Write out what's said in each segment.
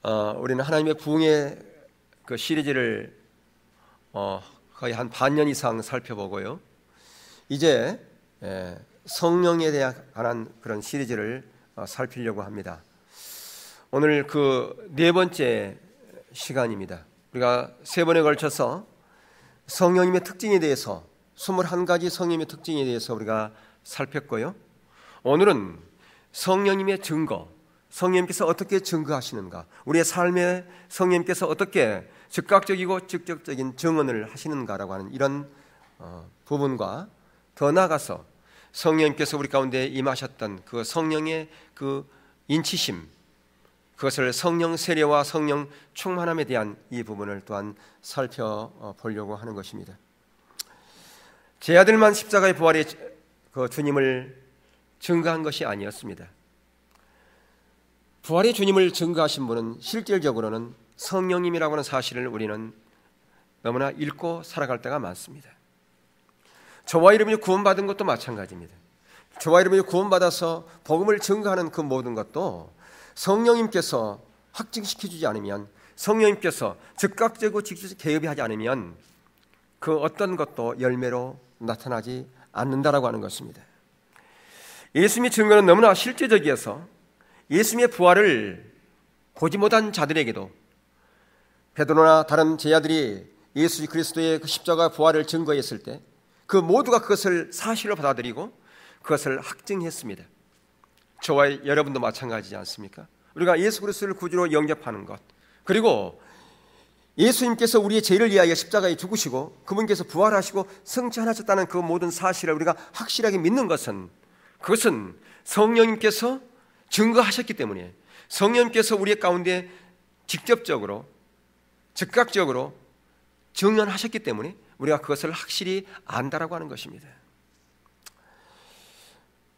우리는 하나님의 부흥의 그 시리즈를 거의 한 반년 이상 살펴보고요. 이제 성령에 관한 그런 시리즈를 살피려고 합니다. 오늘 그 네 번째 시간입니다. 우리가 세 번에 걸쳐서 성령님의 특징에 대해서 21가지 성령님의 특징에 대해서 우리가 살폈고요. 오늘은 성령님의 증거, 성령님께서 어떻게 증거하시는가, 우리의 삶에 성령님께서 어떻게 즉각적이고 직접적인 증언을 하시는가라고 하는 이런 부분과 더 나아가서 성령님께서 우리 가운데 임하셨던 그 성령의 그 인치심, 그것을 성령 세례와 성령 충만함에 대한 이 부분을 또한 살펴보려고 하는 것입니다. 제 아들만 십자가의 부활의 그 주님을 증거한 것이 아니었습니다. 부활의 주님을 증거하신 분은 실질적으로는 성령님이라고 하는 사실을 우리는 너무나 잊고 살아갈 때가 많습니다. 저와 여러분이 구원받은 것도 마찬가지입니다. 저와 여러분이 구원받아서 복음을 증거하는 그 모든 것도 성령님께서 확증시켜주지 않으면, 성령님께서 즉각적이고 직접 개입이 하지 않으면 그 어떤 것도 열매로 나타나지 않는다라고 하는 것입니다. 예수님의 증거는 너무나 실제적이어서 예수님의 부활을 보지 못한 자들에게도, 베드로나 다른 제자들이 예수 그리스도의 그 십자가 부활을 증거했을 때 그 모두가 그것을 사실로 받아들이고 그것을 확증했습니다. 저와 여러분도 마찬가지지 않습니까? 우리가 예수 그리스도를 구주로 영접하는 것, 그리고 예수님께서 우리의 죄를 위하여 십자가에 죽으시고 그분께서 부활하시고 성취하셨다는 그 모든 사실을 우리가 확실하게 믿는 것은, 그것은 성령님께서 증거하셨기 때문에, 성령님께서 우리 가운데 직접적으로 즉각적으로 증언하셨기 때문에 우리가 그것을 확실히 안다라고 하는 것입니다.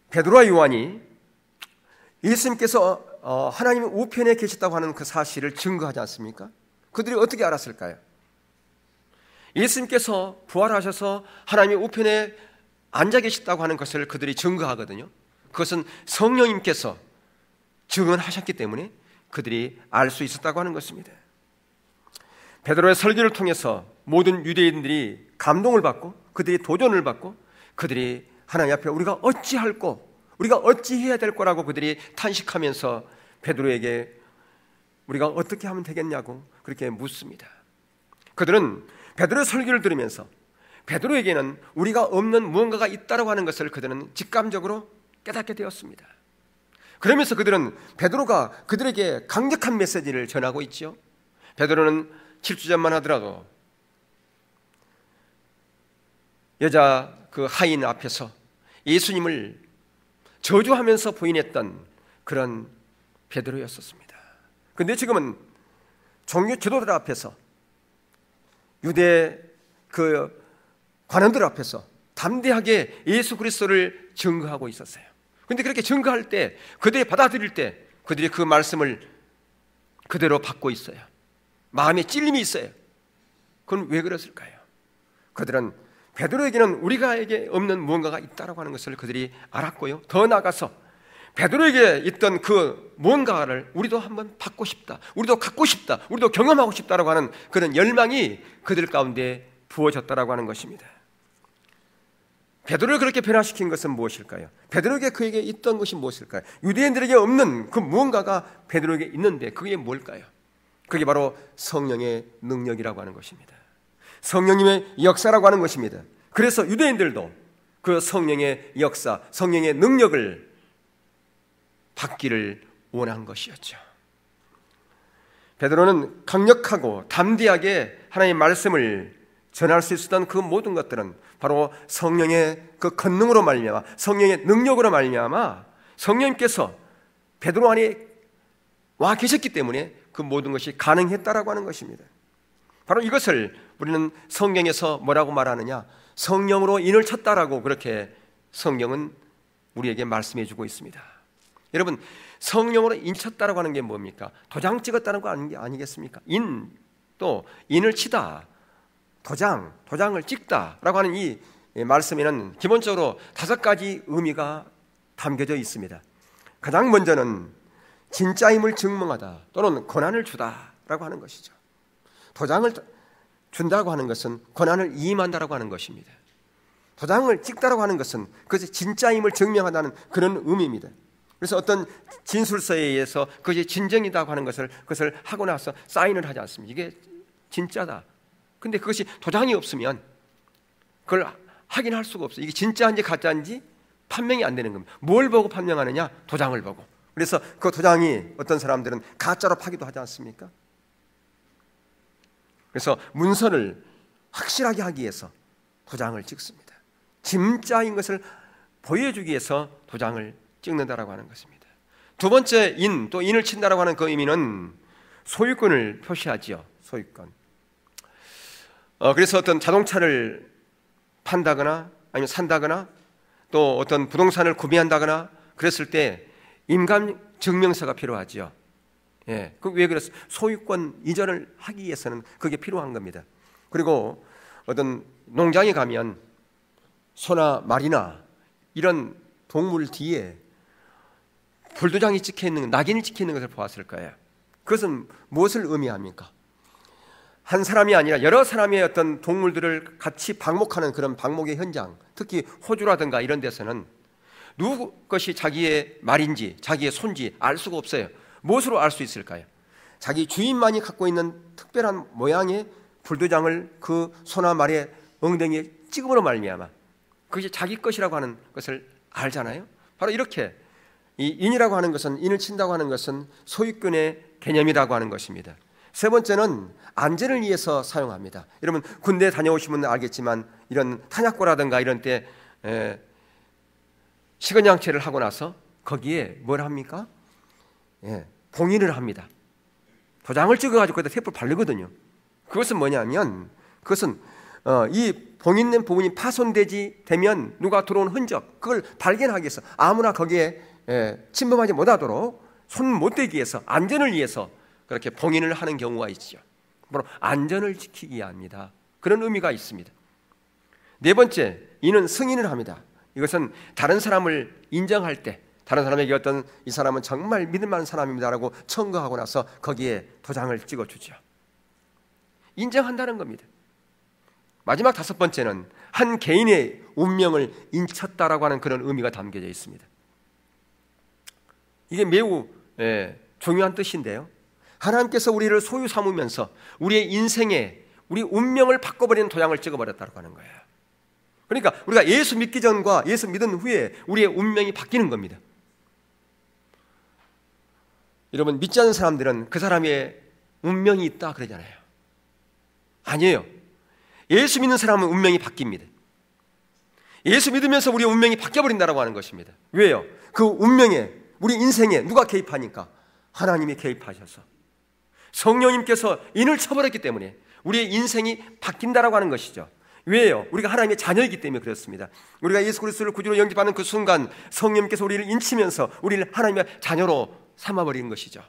베드로와 요한이 예수님께서 하나님의 우편에 계셨다고 하는 그 사실을 증거하지 않습니까? 그들이 어떻게 알았을까요? 예수님께서 부활하셔서 하나님의 우편에 앉아 계셨다고 하는 것을 그들이 증거하거든요. 그것은 성령님께서 증언하셨기 때문에 그들이 알 수 있었다고 하는 것입니다. 베드로의 설교를 통해서 모든 유대인들이 감동을 받고 그들이 도전을 받고 그들이 하나님 앞에 우리가 어찌할꼬, 우리가 어찌해야 될 거라고 그들이 탄식하면서 베드로에게 우리가 어떻게 하면 되겠냐고 그렇게 묻습니다. 그들은 베드로의 설교를 들으면서 베드로에게는 우리가 없는 무언가가 있다고 하는 것을 그들은 직감적으로 깨닫게 되었습니다. 그러면서 그들은 베드로가 그들에게 강력한 메시지를 전하고 있죠. 베드로는 7주전만 하더라도 여자 그 하인 앞에서 예수님을 저주하면서 부인했던 그런 베드로였었습니다. 그런데 지금은 종교 지도들 앞에서, 유대 그 관원들 앞에서 담대하게 예수 그리스도를 증거하고 있었어요. 그런데 그렇게 증거할 때, 그들이 받아들일 때 그들이 그 말씀을 그대로 받고 있어요. 마음에 찔림이 있어요. 그건 왜 그랬을까요? 그들은 베드로에게는 우리가에게 없는 무언가가 있다고 하는 것을 그들이 알았고요. 더 나아가서 베드로에게 있던 그 무언가를 우리도 한번 받고 싶다, 우리도 갖고 싶다, 우리도 경험하고 싶다라고 하는 그런 열망이 그들 가운데 부어졌다라고 하는 것입니다. 베드로를 그렇게 변화시킨 것은 무엇일까요? 베드로에게 그에게 있던 것이 무엇일까요? 유대인들에게 없는 그 무언가가 베드로에게 있는데 그게 뭘까요? 그게 바로 성령의 능력이라고 하는 것입니다. 성령님의 역사라고 하는 것입니다. 그래서 유대인들도 그 성령의 역사, 성령의 능력을 받기를 원한 것이었죠. 베드로는 강력하고 담대하게 하나님의 말씀을 전할 수 있었던 그 모든 것들은 바로 성령의 그 권능으로 말미암아, 성령의 능력으로 말미암아 성령님께서 베드로 안에 와 계셨기 때문에 그 모든 것이 가능했다라고 하는 것입니다. 바로 이것을 우리는 성경에서 뭐라고 말하느냐, 성령으로 인을 쳤다라고 그렇게 성경은 우리에게 말씀해 주고 있습니다. 여러분, 성령으로 인쳤다라고 하는 게 뭡니까? 도장 찍었다는 거 아니겠습니까? 또 인을 치다, 도장을 찍다라고 하는 이 말씀에는 기본적으로 5가지 의미가 담겨져 있습니다. 가장 먼저는 진짜임을 증명하다 또는 권한을 주다라고 하는 것이죠. 도장을 준다고 하는 것은 권한을 이임한다라고 하는 것입니다. 도장을 찍다라고 하는 것은 그것이 진짜임을 증명한다는 그런 의미입니다. 그래서 어떤 진술서에 의해서 그것이 진정이라고 하는 그것을 하고 나서 사인을 하지 않습니다. 이게 진짜다. 근데 그것이 도장이 없으면 그걸 확인할 수가 없어요. 이게 진짜인지 가짜인지 판명이 안 되는 겁니다. 뭘 보고 판명하느냐? 도장을 보고. 그래서 그 도장이 어떤 사람들은 가짜로 파기도 하지 않습니까? 그래서 문서를 확실하게 하기 위해서 도장을 찍습니다. 진짜인 것을 보여주기 위해서 도장을 찍는다라고 하는 것입니다. 두 번째 또 인을 친다라고 하는 그 의미는 소유권을 표시하지요. 소유권. 그래서 어떤 자동차를 판다거나 아니면 산다거나 또 어떤 부동산을 구매한다거나 그랬을 때 임감 증명서가 필요하지요. 예, 왜 그랬어요? 소유권 이전을 하기 위해서는 그게 필요한 겁니다. 그리고 어떤 농장에 가면 소나 말이나 이런 동물 뒤에 불도장이 찍혀 있는, 낙인이 찍혀 있는 것을 보았을 거예요. 그것은 무엇을 의미합니까? 한 사람이 아니라 여러 사람의 어떤 동물들을 같이 방목하는 그런 방목의 현장, 특히 호주라든가 이런 데서는 누구 것이 자기의 말인지 자기의 손인지 알 수가 없어요. 무엇으로 알 수 있을까요? 자기 주인만이 갖고 있는 특별한 모양의 불도장을 그 소나 말의 엉덩이에 찍음으로 말미암아 그것이 자기 것이라고 하는 것을 알잖아요. 바로 이렇게 이 인이라고 하는 것은, 인을 친다고 하는 것은 소유권의 개념이라고 하는 것입니다. 세 번째는 안전을 위해서 사용합니다. 여러분 군대 다녀오시면 알겠지만 이런 탄약고라든가 이런 때 시건양체를 하고 나서 거기에 뭘 합니까? 봉인을 합니다. 도장을 찍어가지고 거기다 테이프를 바르거든요. 그것은 뭐냐면 그것은 이 봉인된 부분이 파손되면 누가 들어온 흔적 그걸 발견하기 위해서 아무나 거기에 침범하지 못하도록 손 못 대기 위해서 안전을 위해서 그렇게 봉인을 하는 경우가 있죠. 바로 안전을 지키기 위함이다. 그런 의미가 있습니다. 네 번째, 이는 승인을 합니다. 이것은 다른 사람을 인정할 때 다른 사람에게 어떤 이 사람은 정말 믿을 만한 사람입니다라고 청구하고 나서 거기에 도장을 찍어주죠. 인정한다는 겁니다. 마지막 다섯 번째는 한 개인의 운명을 인쳤다라고 하는 그런 의미가 담겨져 있습니다. 이게 매우 중요한 뜻인데요. 하나님께서 우리를 소유 삼으면서 우리의 인생에 우리 운명을 바꿔버리는 도장을 찍어버렸다고 하는 거예요. 그러니까 우리가 예수 믿기 전과 예수 믿은 후에 우리의 운명이 바뀌는 겁니다. 여러분 믿지 않는 사람들은 그 사람의 운명이 있다 그러잖아요. 아니에요. 예수 믿는 사람은 운명이 바뀝니다. 예수 믿으면서 우리의 운명이 바뀌어버린다고 하는 것입니다. 왜요? 그 운명에 우리 인생에 누가 개입하니까? 하나님이 개입하셔서 성령님께서 인을 쳐버렸기 때문에 우리의 인생이 바뀐다라고 하는 것이죠. 왜요? 우리가 하나님의 자녀이기 때문에 그렇습니다. 우리가 예수 그리스도를 구주로 영접하는 그 순간 성령님께서 우리를 인치면서 우리를 하나님의 자녀로 삼아버리는 것이죠.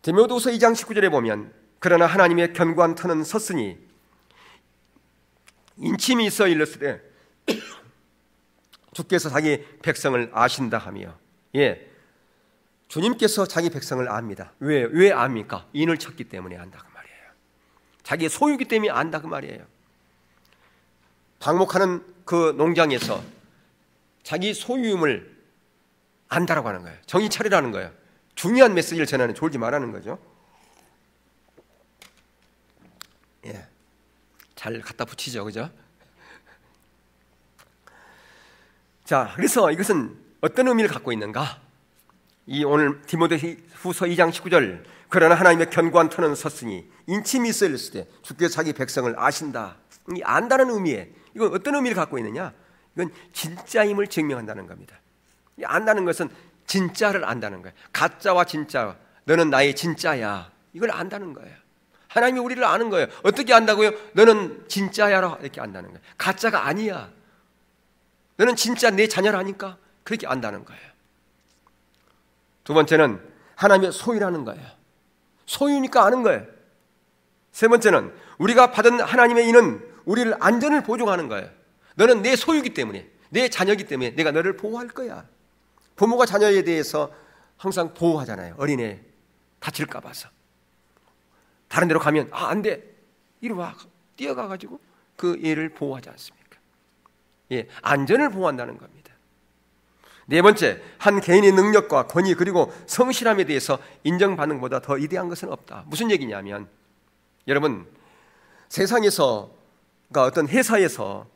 디모데후서 2장 19절에 보면 그러나 하나님의 견고한 터는 섰으니 인침이 있어 일렀으되 주께서 자기 백성을 아신다 하며 주님께서 자기 백성을 압니다. 왜 압니까? 인을 쳤기 때문에 안다 그 말이에요. 자기의 소유기 때문에 안다 그 말이에요. 방목하는 그 농장에서 자기 소유임을 안다라고 하는 거예요. 정신 차리라는 거예요. 중요한 메시지를 전하는, 졸지 말라는 거죠. 잘 갖다 붙이죠, 그죠? 자, 그래서 이것은 어떤 의미를 갖고 있는가? 이 오늘 디모데후서 2장 19절 그러나 하나님의 견고한 터는 섰으니 인침이 있을 때 주께서 자기 백성을 아신다. 이 안다는 의미에 이건 어떤 의미를 갖고 있느냐? 이건 진짜임을 증명한다는 겁니다. 이 안다는 것은 진짜를 안다는 거예요. 가짜와 진짜, 너는 나의 진짜야. 이걸 안다는 거예요. 하나님이 우리를 아는 거예요. 어떻게 안다고요? 너는 진짜야라 이렇게 안다는 거예요. 가짜가 아니야. 너는 진짜 내 자녀라니까 그렇게 안다는 거예요. 두 번째는 하나님의 소유라는 거예요. 소유니까 아는 거예요. 세 번째는 우리가 받은 하나님의 인은 우리를 안전을 보증하는 거예요. 너는 내 소유이기 때문에, 내 자녀이기 때문에 내가 너를 보호할 거야. 부모가 자녀에 대해서 항상 보호하잖아요. 어린애 다칠까 봐서. 다른 데로 가면 안 돼. 이리 와. 뛰어가가지고 그 애를 보호하지 않습니까? 예, 안전을 보호한다는 겁니다. 네 번째, 한 개인의 능력과 권위 그리고 성실함에 대해서 인정받는 것보다 더 위대한 것은 없다. 무슨 얘기냐면, 여러분, 세상에서, 그러니까 어떤 회사에서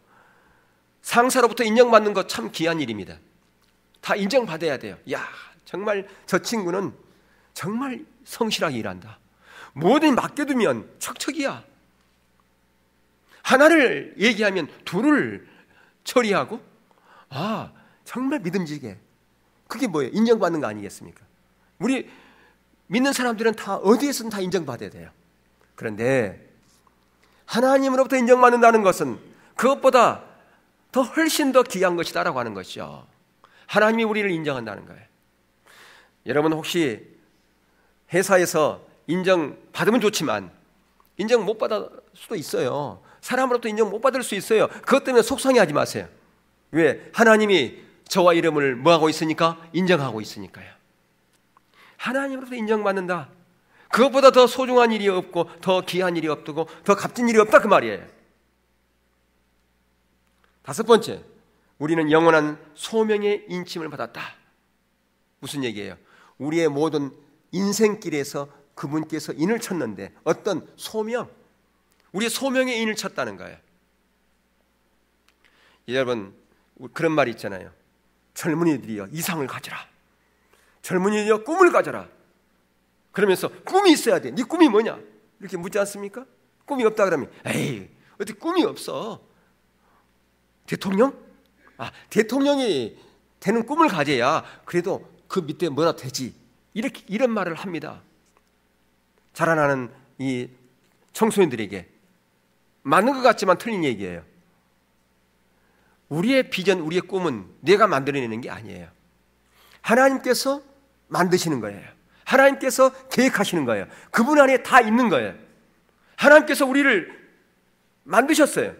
상사로부터 인정받는 것 참 귀한 일입니다. 다 인정받아야 돼요. 야, 정말 저 친구는 정말 성실하게 일한다. 뭐든 맡겨두면 척척이야. 하나를 얘기하면 둘을 처리하고, 정말 믿음직해. 그게 뭐예요? 인정받는 거 아니겠습니까? 우리 믿는 사람들은 다 어디에서든 다 인정받아야 돼요. 그런데 하나님으로부터 인정받는다는 것은 그것보다 더 훨씬 더 귀한 것이다라고 하는 것이죠. 하나님이 우리를 인정한다는 거예요. 여러분 혹시 회사에서 인정받으면 좋지만 인정 못 받을 수도 있어요. 사람으로부터 인정 못 받을 수 있어요. 그것 때문에 속상해하지 마세요. 왜? 하나님이 저와 이름을 뭐하고 있으니까? 인정하고 있으니까요. 하나님으로부터 인정받는다. 그것보다 더 소중한 일이 없고 더 귀한 일이 없고 더 값진 일이 없다 그 말이에요. 다섯 번째, 우리는 영원한 소명의 인침을 받았다. 무슨 얘기예요? 우리의 모든 인생길에서 그분께서 인을 쳤는데 어떤 소명, 우리의 소명의 인을 쳤다는 거예요. 여러분 그런 말이 있잖아요. 젊은이들이여 이상을 가져라. 젊은이들이여 꿈을 가져라. 그러면서 꿈이 있어야 돼. 네 꿈이 뭐냐? 이렇게 묻지 않습니까? 꿈이 없다 그러면 에이 어떻게 꿈이 없어? 대통령? 대통령이 되는 꿈을 가져야 그래도 그 밑에 뭐라 되지. 이런 말을 합니다. 자라나는 이 청소년들에게 맞는 것 같지만 틀린 얘기예요. 우리의 비전, 우리의 꿈은 내가 만들어내는 게 아니에요. 하나님께서 만드시는 거예요. 하나님께서 계획하시는 거예요. 그분 안에 다 있는 거예요. 하나님께서 우리를 만드셨어요.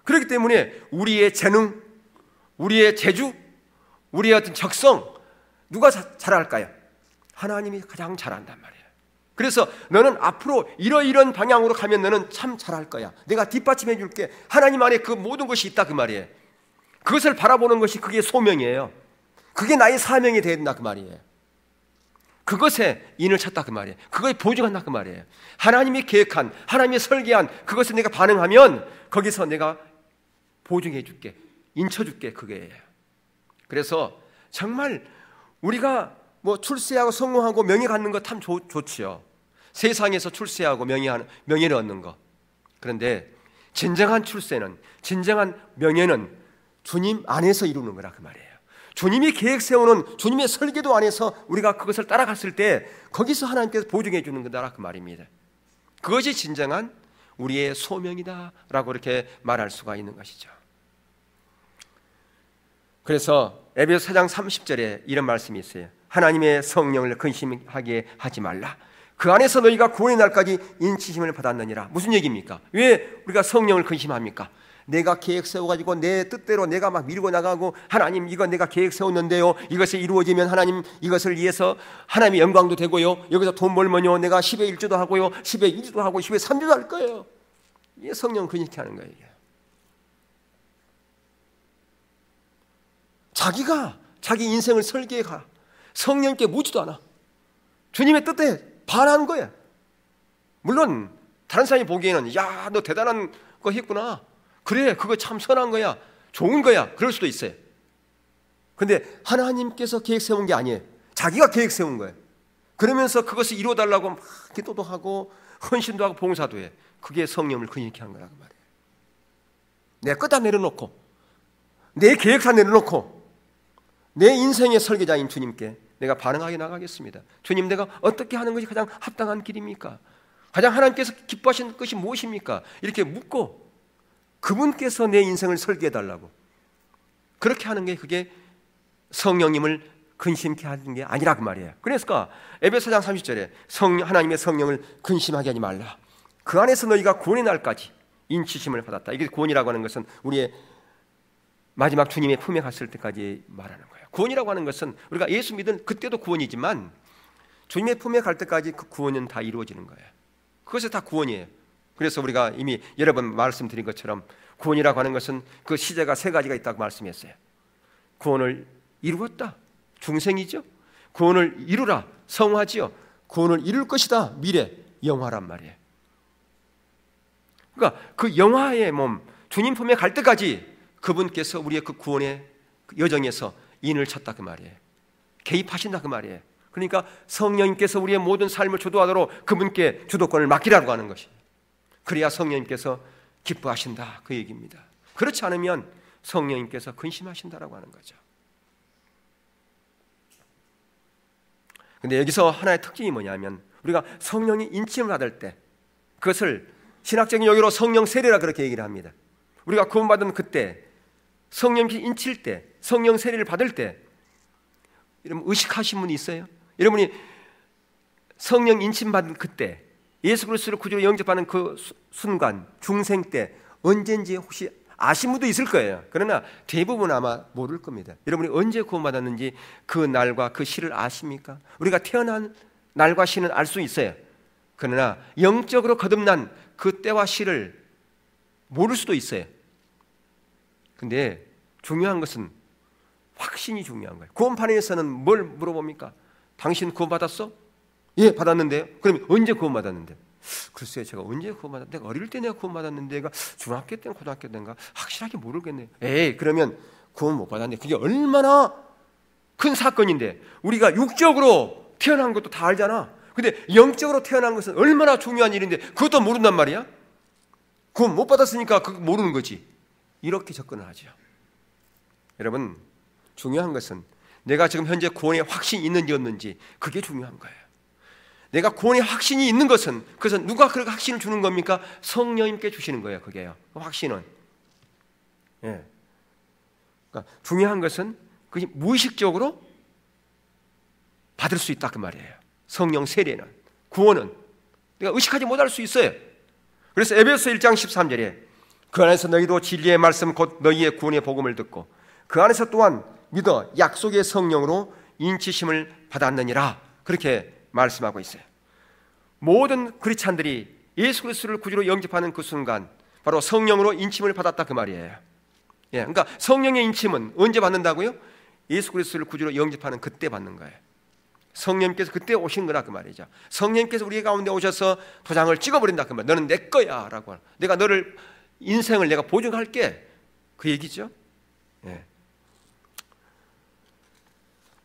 그렇기 때문에 우리의 재능, 우리의 재주, 우리의 어떤 적성 누가 잘할까요? 하나님이 가장 잘한단 말이에요. 그래서 너는 앞으로 이런 방향으로 가면 너는 참 잘할 거야. 내가 뒷받침해 줄게. 하나님 안에 그 모든 것이 있다 그 말이에요. 그것을 바라보는 것이 그게 소명이에요. 그게 나의 사명이 된다 그 말이에요. 그것에 인을 쳤다 그 말이에요. 그거에 보증한다 그 말이에요. 하나님이 계획한, 하나님이 설계한 그것을 내가 반응하면 거기서 내가 보증해 줄게, 인쳐 줄게 그게예요. 그래서 정말 우리가 뭐 출세하고 성공하고 명예 갖는 거 참 좋지요. 세상에서 출세하고 명예를 얻는 거. 그런데 진정한 출세는, 진정한 명예는 주님 안에서 이루는 거라 그 말이에요. 주님이 계획 세우는 주님의 설계도 안에서 우리가 그것을 따라갔을 때 거기서 하나님께서 보증해 주는 거다 그 말입니다. 그것이 진정한 우리의 소명이다라고 이렇게 말할 수가 있는 것이죠. 그래서 에베소 4장 30절에 이런 말씀이 있어요. 하나님의 성령을 근심하게 하지 말라. 그 안에서 너희가 구원의 날까지 인치심을 받았느니라. 무슨 얘기입니까? 왜 우리가 성령을 근심합니까? 내가 계획 세워가지고 내 뜻대로 내가 막 밀고 나가고 하나님 이거 내가 계획 세웠는데요. 이것이 이루어지면 하나님 이것을 위해서 하나님의 영광도 되고요. 여기서 돈 벌면요. 내가 10의 1조도 하고요. 10의 2조도 하고 10의 3조도 할 거예요. 이게 성령 근심케 하는 거예요. 자기가 자기 인생을 설계해가 성령께 묻지도 않아. 주님의 뜻에 반하는 거예요. 물론 다른 사람이 보기에는 야, 너 대단한 거 했구나. 그래, 그거 참 선한 거야. 좋은 거야. 그럴 수도 있어요. 그런데 하나님께서 계획 세운 게 아니에요. 자기가 계획 세운 거예요. 그러면서 그것을 이루어달라고 막 기도도 하고 헌신도 하고 봉사도 해. 그게 성령을 근심케 하는 거라고 말이에요. 내 것 다 내려놓고 내 계획 다 내려놓고 내 인생의 설계자인 주님께 내가 반응하게 나가겠습니다. 주님, 내가 어떻게 하는 것이 가장 합당한 길입니까? 가장 하나님께서 기뻐하시는 것이 무엇입니까? 이렇게 묻고 그분께서 내 인생을 설계해달라고 그렇게 하는 게 그게 성령님을 근심케 하는 게 아니라 그 말이에요. 그래서 에베소 4장 30절에 하나님의 성령을 근심하게 하지 말라. 그 안에서 너희가 구원의 날까지 인치심을 받았다. 이게 구원이라고 하는 것은 우리의 마지막 주님의 품에 갔을 때까지 말하는 거예요. 구원이라고 하는 것은 우리가 예수 믿은 그때도 구원이지만 주님의 품에 갈 때까지 그 구원은 다 이루어지는 거예요. 그것이 다 구원이에요. 그래서 우리가 이미 여러 번 말씀드린 것처럼 구원이라고 하는 것은 그 시제가 세 가지가 있다고 말씀했어요. 구원을 이루었다, 중생이죠. 구원을 이루라, 성화지요. 구원을 이룰 것이다, 미래, 영화란 말이에요. 그러니까 그 영화의 몸, 주님 품에 갈 때까지 그분께서 우리의 그 구원의 여정에서 인을 쳤다 그 말이에요. 개입하신다 그 말이에요. 그러니까 성령님께서 우리의 모든 삶을 주도하도록 그분께 주도권을 맡기라고 하는 것이에요. 그래야 성령님께서 기뻐하신다 그 얘기입니다. 그렇지 않으면 성령님께서 근심하신다라고 하는 거죠. 근데 여기서 하나의 특징이 뭐냐면 우리가 성령이 인침을 받을 때 그것을 신학적인 용어로 성령 세례라 그렇게 얘기를 합니다. 우리가 구원받은 그때 성령이 인칠 때 성령 세례를 받을 때 여러분 의식하신 분이 있어요? 여러분이 성령 인침 받은 그때 예수 그리스도를 구주로 영접하는 그 순간 중생 때 언제인지 혹시 아신 분도 있을 거예요. 그러나 대부분 아마 모를 겁니다. 여러분이 언제 구원받았는지 그 날과 그 시를 아십니까? 우리가 태어난 날과 시는 알 수 있어요. 그러나 영적으로 거듭난 그 때와 시를 모를 수도 있어요. 근데 중요한 것은 확신이 중요한 거예요. 구원판에서는 뭘 물어봅니까? 당신 구원받았어? 예, 받았는데요. 그럼 언제 구원받았는데? 글쎄요, 제가 언제 구원받았는데? 내가 어릴 때 내가 구원받았는데, 내가 중학교 때인가 고등학교 때인가 확실하게 모르겠네요. 에이, 그러면 구원 못 받았는데 그게 얼마나 큰 사건인데 우리가 육적으로 태어난 것도 다 알잖아. 근데 영적으로 태어난 것은 얼마나 중요한 일인데 그것도 모른단 말이야? 구원 못 받았으니까 그거 모르는 거지. 이렇게 접근을 하죠. 여러분, 중요한 것은 내가 지금 현재 구원의 확신이 있는지 없는지 그게 중요한 거예요. 내가 구원의 확신이 있는 것은 그것은 누가 그 확신을 주는 겁니까? 성령님께 주시는 거예요. 그게요. 그 확신은. 예. 그러니까 중요한 것은 그게 무의식적으로 받을 수 있다 그 말이에요. 성령 세례는, 구원은 내가 의식하지 못할 수 있어요. 그래서 에베소 1장 13절에 그 안에서 너희도 진리의 말씀 곧 너희의 구원의 복음을 듣고 그 안에서 또한 믿어 약속의 성령으로 인치심을 받았느니라 그렇게 말씀하고 있어요. 모든 크리스찬들이 예수 그리스도를 구주로 영접하는 그 순간 바로 성령으로 인침을 받았다 그 말이에요. 예, 그러니까 성령의 인침은 언제 받는다고요? 예수 그리스도를 구주로 영접하는 그때 받는 거예요. 성령님께서 그때 오신 거라 그 말이죠. 성령님께서 우리 가운데 오셔서 도장을 찍어버린다 그 말. 너는 내 거야 라고. 내가 너를 인생을 내가 보증할게 그 얘기죠. 예.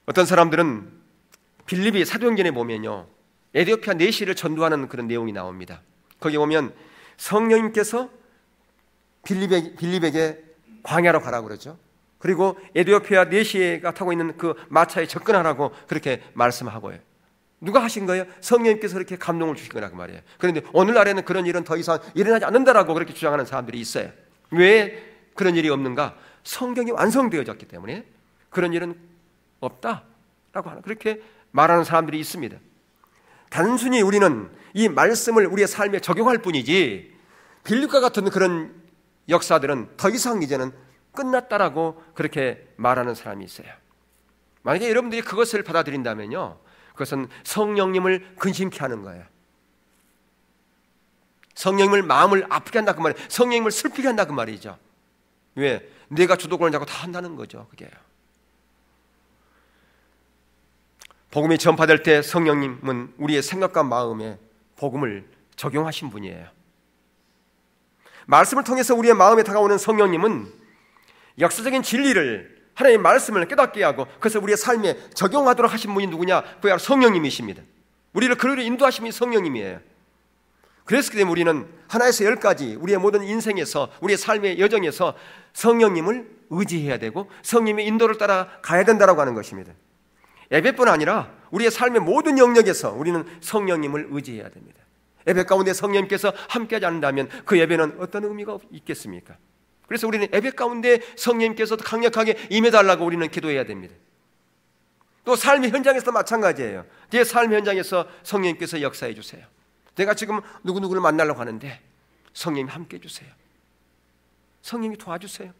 어떤 사람들은 빌립이 사도행전에 보면요 에티오피아 내시를 전도하는 그런 내용이 나옵니다. 거기 보면 성령님께서 빌립에게 광야로 가라고 그러죠. 그리고 에티오피아 내시가 타고 있는 그 마차에 접근하라고 그렇게 말씀하고요. 누가 하신 거예요? 성령님께서 그렇게 감동을 주신 거라고 말이에요. 그런데 오늘날에는 그런 일은 더 이상 일어나지 않는다라고 그렇게 주장하는 사람들이 있어요. 왜 그런 일이 없는가? 성경이 완성되어졌기 때문에 그런 일은 없다라고 하는 그렇게 말하는 사람들이 있습니다. 단순히 우리는 이 말씀을 우리의 삶에 적용할 뿐이지 빌립과 같은 그런 역사들은 더 이상 이제는 끝났다라고 그렇게 말하는 사람이 있어요. 만약에 여러분들이 그것을 받아들인다면요 그것은 성령님을 근심케 하는 거예요. 성령님을 마음을 아프게 한다 그 말이에요. 성령님을 슬프게 한다 그 말이죠. 왜? 내가 주도권을 잡고 다 한다는 거죠. 그게요. 복음이 전파될 때 성령님은 우리의 생각과 마음에 복음을 적용하신 분이에요. 말씀을 통해서 우리의 마음에 다가오는 성령님은 역사적인 진리를 하나님의 말씀을 깨닫게 하고 그래서 우리의 삶에 적용하도록 하신 분이 누구냐? 그게 바로 성령님이십니다. 우리를 그리로 인도하신 분이 성령님이에요. 그랬기 때문에 우리는 하나에서 열까지 우리의 모든 인생에서 우리의 삶의 여정에서 성령님을 의지해야 되고 성령님의 인도를 따라 가야 된다고 하는 것입니다. 예배뿐 아니라 우리의 삶의 모든 영역에서 우리는 성령님을 의지해야 됩니다. 예배 가운데 성령님께서 함께하지 않는다면 그 예배는 어떤 의미가 있겠습니까? 그래서 우리는 예배 가운데 성령님께서 강력하게 임해달라고 우리는 기도해야 됩니다. 또 삶의 현장에서도 마찬가지예요. 내 삶의 현장에서 성령님께서 역사해 주세요. 내가 지금 누구누구를 만나려고 하는데 성령님 함께 해주세요. 성령님이 도와주세요.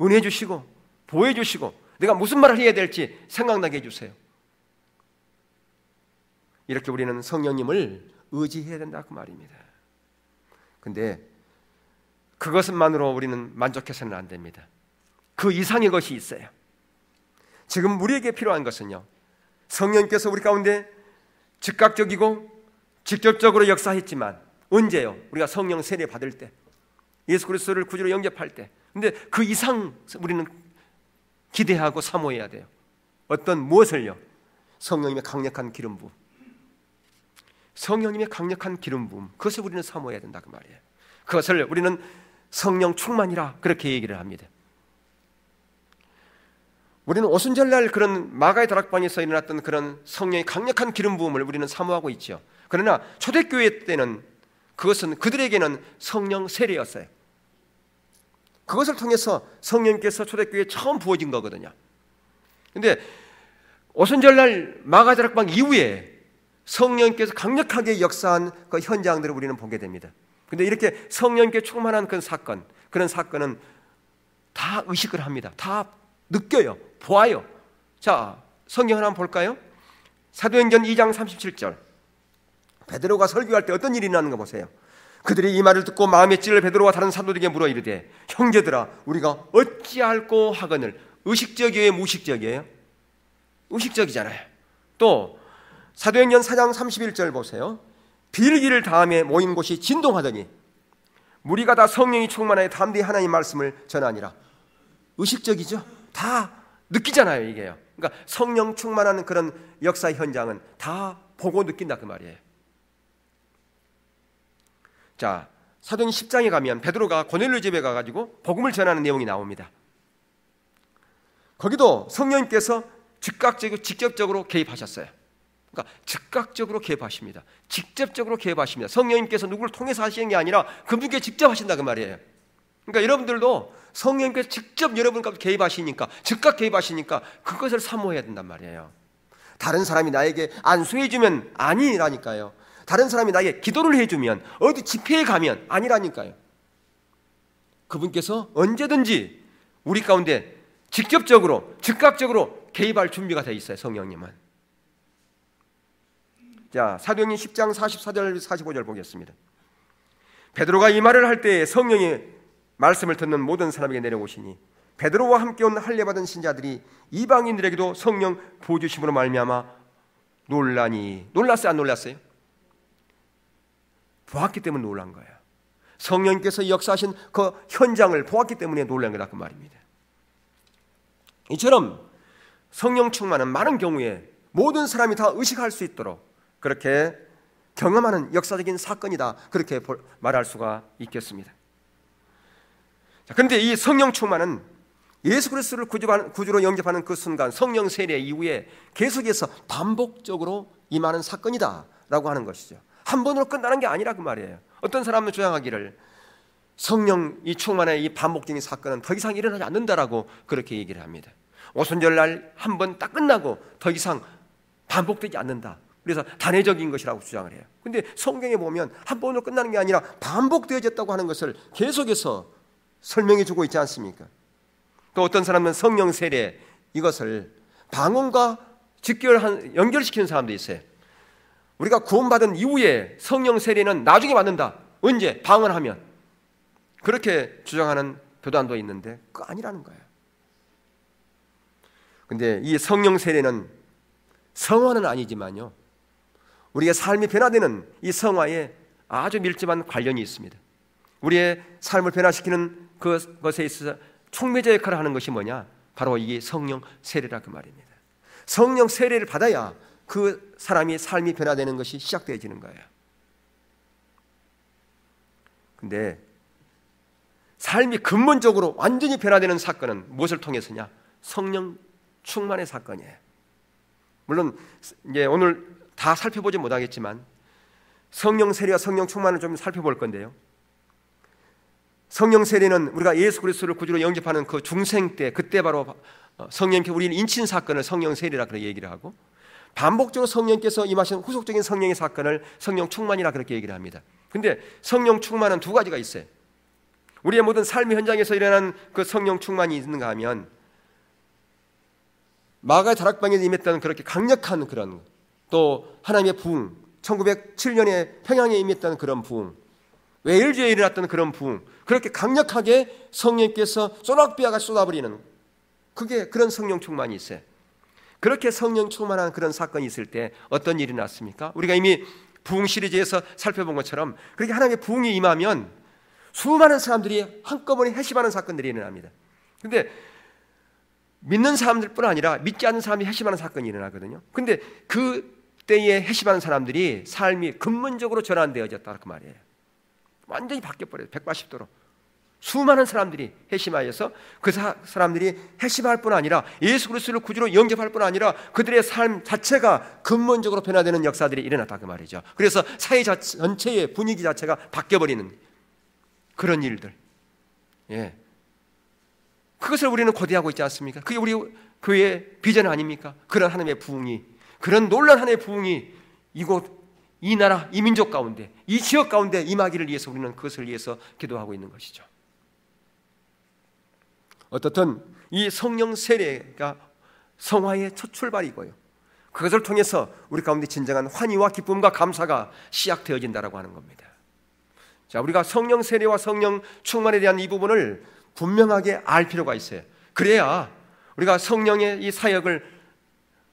은혜 주시고 보호해 주시고 내가 무슨 말을 해야 될지 생각나게 해주세요. 이렇게 우리는 성령님을 의지해야 된다 그 말입니다. 근데 그것만으로 우리는 만족해서는 안 됩니다. 그 이상의 것이 있어요. 지금 우리에게 필요한 것은요, 성령께서 우리 가운데 즉각적이고 직접적으로 역사했지만 언제요? 우리가 성령 세례 받을 때, 예수 그리스도를 구주로 영접할 때. 근데 그 이상 우리는 기대하고 사모해야 돼요. 어떤 무엇을요? 성령님의 강력한 기름 부음. 성령님의 강력한 기름 부음, 그것을 우리는 사모해야 된다 그 말이에요. 그것을 우리는 성령 충만이라 그렇게 얘기를 합니다. 우리는 오순절날 그런 마가의 다락방에서 일어났던 그런 성령의 강력한 기름 부음을 우리는 사모하고 있죠. 그러나 초대교회 때는 그것은 그들에게는 성령 세례였어요. 그것을 통해서 성령께서 초대교회에 처음 부어진 거거든요. 그런데 오순절날 마가 다락방 이후에 성령께서 강력하게 역사한 그 현장들을 우리는 보게 됩니다. 그런데 이렇게 성령께 충만한 그런 사건은 다 의식을 합니다. 다 느껴요. 보아요. 자, 성경을 한번 볼까요? 사도행전 2장 37절. 베드로가 설교할 때 어떤 일이 일어나는 거 보세요. 그들이 이 말을 듣고 마음에 찔러 베드로와 다른 사도들에게 물어 이르되, 형제들아, 우리가 어찌할꼬 하거늘. 의식적이에요, 무의식적이에요? 의식적이잖아요. 또 사도행전 4장 31절 보세요. 빌기를 다음에 모인 곳이 진동하더니 무리가 다 성령이 충만하여 담대히 하나님 말씀을 전하니라. 의식적이죠? 다 느끼잖아요, 이게요. 그러니까 성령 충만한 그런 역사 현장은 다 보고 느낀다 그 말이에요. 자, 사도행전 10장에 가면 베드로가 고넬료 집에 가가지고 복음을 전하는 내용이 나옵니다. 거기도 성령님께서 즉각적이고 직접적으로 개입하셨어요. 그러니까 즉각적으로 개입하십니다. 직접적으로 개입하십니다. 성령님께서 누구를 통해서 하시는 게 아니라 그분께 직접 하신다 그 말이에요. 그러니까 여러분들도 성령님께서 직접 여러분 가운데 개입하시니까, 즉각 개입하시니까 그것을 사모해야 된단 말이에요. 다른 사람이 나에게 안수해주면 아니라니까요. 다른 사람이 나에게 기도를 해주면, 어디 집회에 가면 아니라니까요. 그분께서 언제든지 우리 가운데 직접적으로, 즉각적으로 개입할 준비가 되어 있어요, 성령님은. 자, 사도행전 10장 44절 45절 보겠습니다. 베드로가 이 말을 할 때에 성령이 말씀을 듣는 모든 사람에게 내려오시니 베드로와 함께 온 할례받은 신자들이 이방인들에게도 성령 부어주심으로 말미암아 놀라니. 놀랐어요, 안 놀랐어요? 보았기 때문에 놀란 거예요. 성령께서 역사하신 그 현장을 보았기 때문에 놀란 거다 그 말입니다. 이처럼 성령 충만은 많은 경우에 모든 사람이 다 의식할 수 있도록 그렇게 경험하는 역사적인 사건이다, 그렇게 말할 수가 있겠습니다. 자, 그런데 이 성령 충만은 예수 그리스도를 구주로 영접하는 그 순간 성령 세례 이후에 계속해서 반복적으로 임하는 사건이다 라고 하는 것이죠. 한 번으로 끝나는 게 아니라 그 말이에요. 어떤 사람은 주장하기를 성령이 충만의 이 반복적인 사건은 더 이상 일어나지 않는다라고 그렇게 얘기를 합니다. 오순절날 한 번 딱 끝나고 더 이상 반복되지 않는다. 그래서 단회적인 것이라고 주장을 해요. 그런데 성경에 보면 한 번으로 끝나는 게 아니라 반복되어졌다고 하는 것을 계속해서 설명해 주고 있지 않습니까? 또 어떤 사람은 성령 세례 이것을 방언과 연결시키는 사람도 있어요. 우리가 구원받은 이후에 성령 세례는 나중에 받는다. 언제? 방언하면. 그렇게 주장하는 교단도 있는데 그거 아니라는 거예요. 근데 이 성령 세례는 성화는 아니지만요, 우리의 삶이 변화되는 이 성화에 아주 밀접한 관련이 있습니다. 우리의 삶을 변화시키는 그것에 있어서 촉매자 역할을 하는 것이 뭐냐? 바로 이게 성령 세례라 그 말입니다. 성령 세례를 받아야 그 사람의 삶이 변화되는 것이 시작되어지는 거예요. 근데 삶이 근본적으로 완전히 변화되는 사건은 무엇을 통해서냐? 성령 충만의 사건이에요. 물론 이제 오늘 다 살펴보지 못하겠지만 성령 세례와 성령 충만을 좀 살펴볼 건데요. 성령 세례는 우리가 예수 그리스도를 구주로 영접하는 그 중생 때, 그때 바로 성령께서 우리를 인친 사건을 성령 세례라 그렇게 얘기를 하고, 반복적으로 성령께서 임하신 후속적인 성령의 사건을 성령 충만이라 그렇게 얘기를 합니다. 그런데 성령 충만은 두 가지가 있어요. 우리의 모든 삶의 현장에서 일어나는 그 성령 충만이 있는가 하면 마가의 다락방에 임했던 그렇게 강력한 그런, 또 하나님의 부흥, 1907년에 평양에 임했던 그런 부흥, 웨일즈에 일어났던 그런 부흥, 그렇게 강력하게 성령께서 소낙비아가 쏟아버리는, 그게 그런 성령 충만이 있어요. 그렇게 성령 충만한 그런 사건이 있을 때 어떤 일이 났습니까? 우리가 이미 부흥 시리즈에서 살펴본 것처럼 그렇게 하나님의 부흥이 임하면 수많은 사람들이 한꺼번에 회심하는 사건들이 일어납니다. 그런데 믿는 사람들뿐 아니라 믿지 않는 사람이 회심하는 사건이 일어나거든요. 그런데 그때에 회심하는 사람들이 삶이 근본적으로 전환되어졌다 그 말이에요. 완전히 바뀌어버려요. 180도로. 수많은 사람들이 회심하여서 그 사람들이 회심할 뿐 아니라 예수 그리스도를 구주로 영접할 뿐 아니라 그들의 삶 자체가 근본적으로 변화되는 역사들이 일어났다 그 말이죠. 그래서 사회 전체의 분위기 자체가 바뀌어버리는 그런 일들, 예, 그것을 우리는 고대하고 있지 않습니까? 그게 우리 교회의 비전 아닙니까? 그런 하나님의 부흥이, 그런 놀라운 하나님의 부흥이 이곳, 이 나라, 이 민족 가운데, 이 지역 가운데 임하기를 위해서 우리는 그것을 위해서 기도하고 있는 것이죠. 어떻든 이 성령 세례가 성화의 첫 출발이고요, 그것을 통해서 우리 가운데 진정한 환희와 기쁨과 감사가 시작되어진다라고 하는 겁니다. 자, 우리가 성령 세례와 성령 충만에 대한 이 부분을 분명하게 알 필요가 있어요. 그래야 우리가 성령의 이 사역을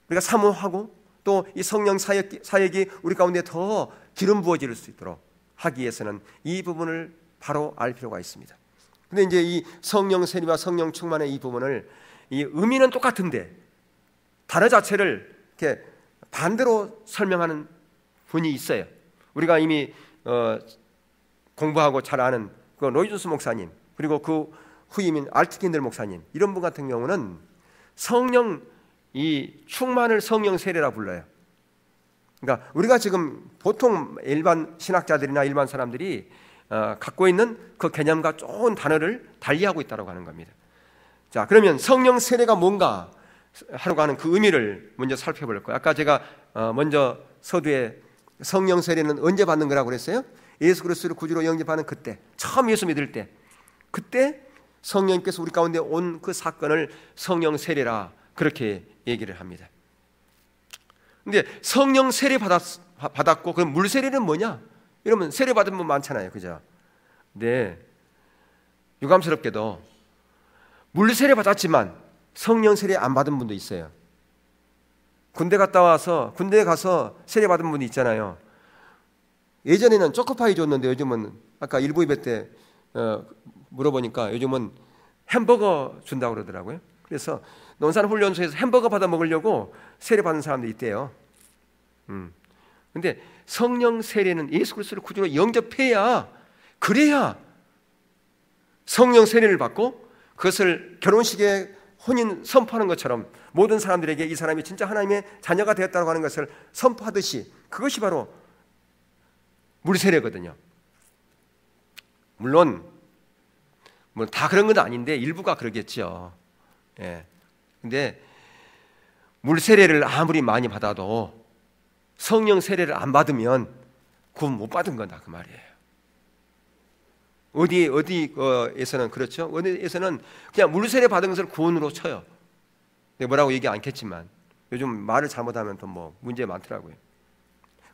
우리가 사모하고 또 이 성령 사역이 우리 가운데 더 기름 부어질 수 있도록 하기 위해서는 이 부분을 바로 알 필요가 있습니다. 근데 이제 이 성령 세례와 성령 충만의 이 부분을, 이 의미는 똑같은데 단어 자체를 이렇게 반대로 설명하는 분이 있어요. 우리가 이미 공부하고 잘 아는 그 로이존스 목사님, 그리고 그 후임인 알트킨들 목사님, 이런 분 같은 경우는 성령 이 충만을 성령 세례라 불러요. 그러니까 우리가 지금 보통 일반 신학자들이나 일반 사람들이 갖고 있는 그 개념과 좋은 단어를 달리하고 있다고 하는 겁니다. 자, 그러면 성령 세례가 뭔가 하려고 하는 그 의미를 먼저 살펴볼 거예요. 아까 제가 먼저 서두에 성령 세례는 언제 받는 거라고 그랬어요? 예수 그리스도를 구주로 영접하는 그때, 처음 예수 믿을 때, 그때 성령께서 우리 가운데 온 그 사건을 성령 세례라 그렇게 얘기를 합니다. 근데 성령 세례 받았고 그럼 물 세례는 뭐냐? 이러면 세례 받은 분 많잖아요, 그죠? 네, 유감스럽게도 물 세례 받았지만 성령 세례 안 받은 분도 있어요. 군대에 가서 세례 받은 분이 있잖아요. 예전에는 초코파이 줬는데 요즘은, 아까 일부 예배 때 물어보니까 요즘은 햄버거 준다고 그러더라고요. 그래서 논산훈련소에서 햄버거 받아 먹으려고 세례 받는 사람들이 있대요. 근데 성령 세례는 예수 그리스도를 구주로 영접해야, 그래야 성령 세례를 받고 그것을 결혼식에 혼인 선포하는 것처럼 모든 사람들에게 이 사람이 진짜 하나님의 자녀가 되었다고 하는 것을 선포하듯이, 그것이 바로 물 세례거든요. 물론 뭐 다 그런 건 아닌데 일부가 그러겠죠. 예. 근데 물 세례를 아무리 많이 받아도 성령 세례를 안 받으면 구원 못 받은 거다 그 말이에요. 어디에서는 그렇죠. 어디에서는 그냥 물 세례 받은 것을 구원으로 쳐요. 뭐라고 얘기 않겠지만 요즘 말을 잘못하면 또 뭐 문제 많더라고요.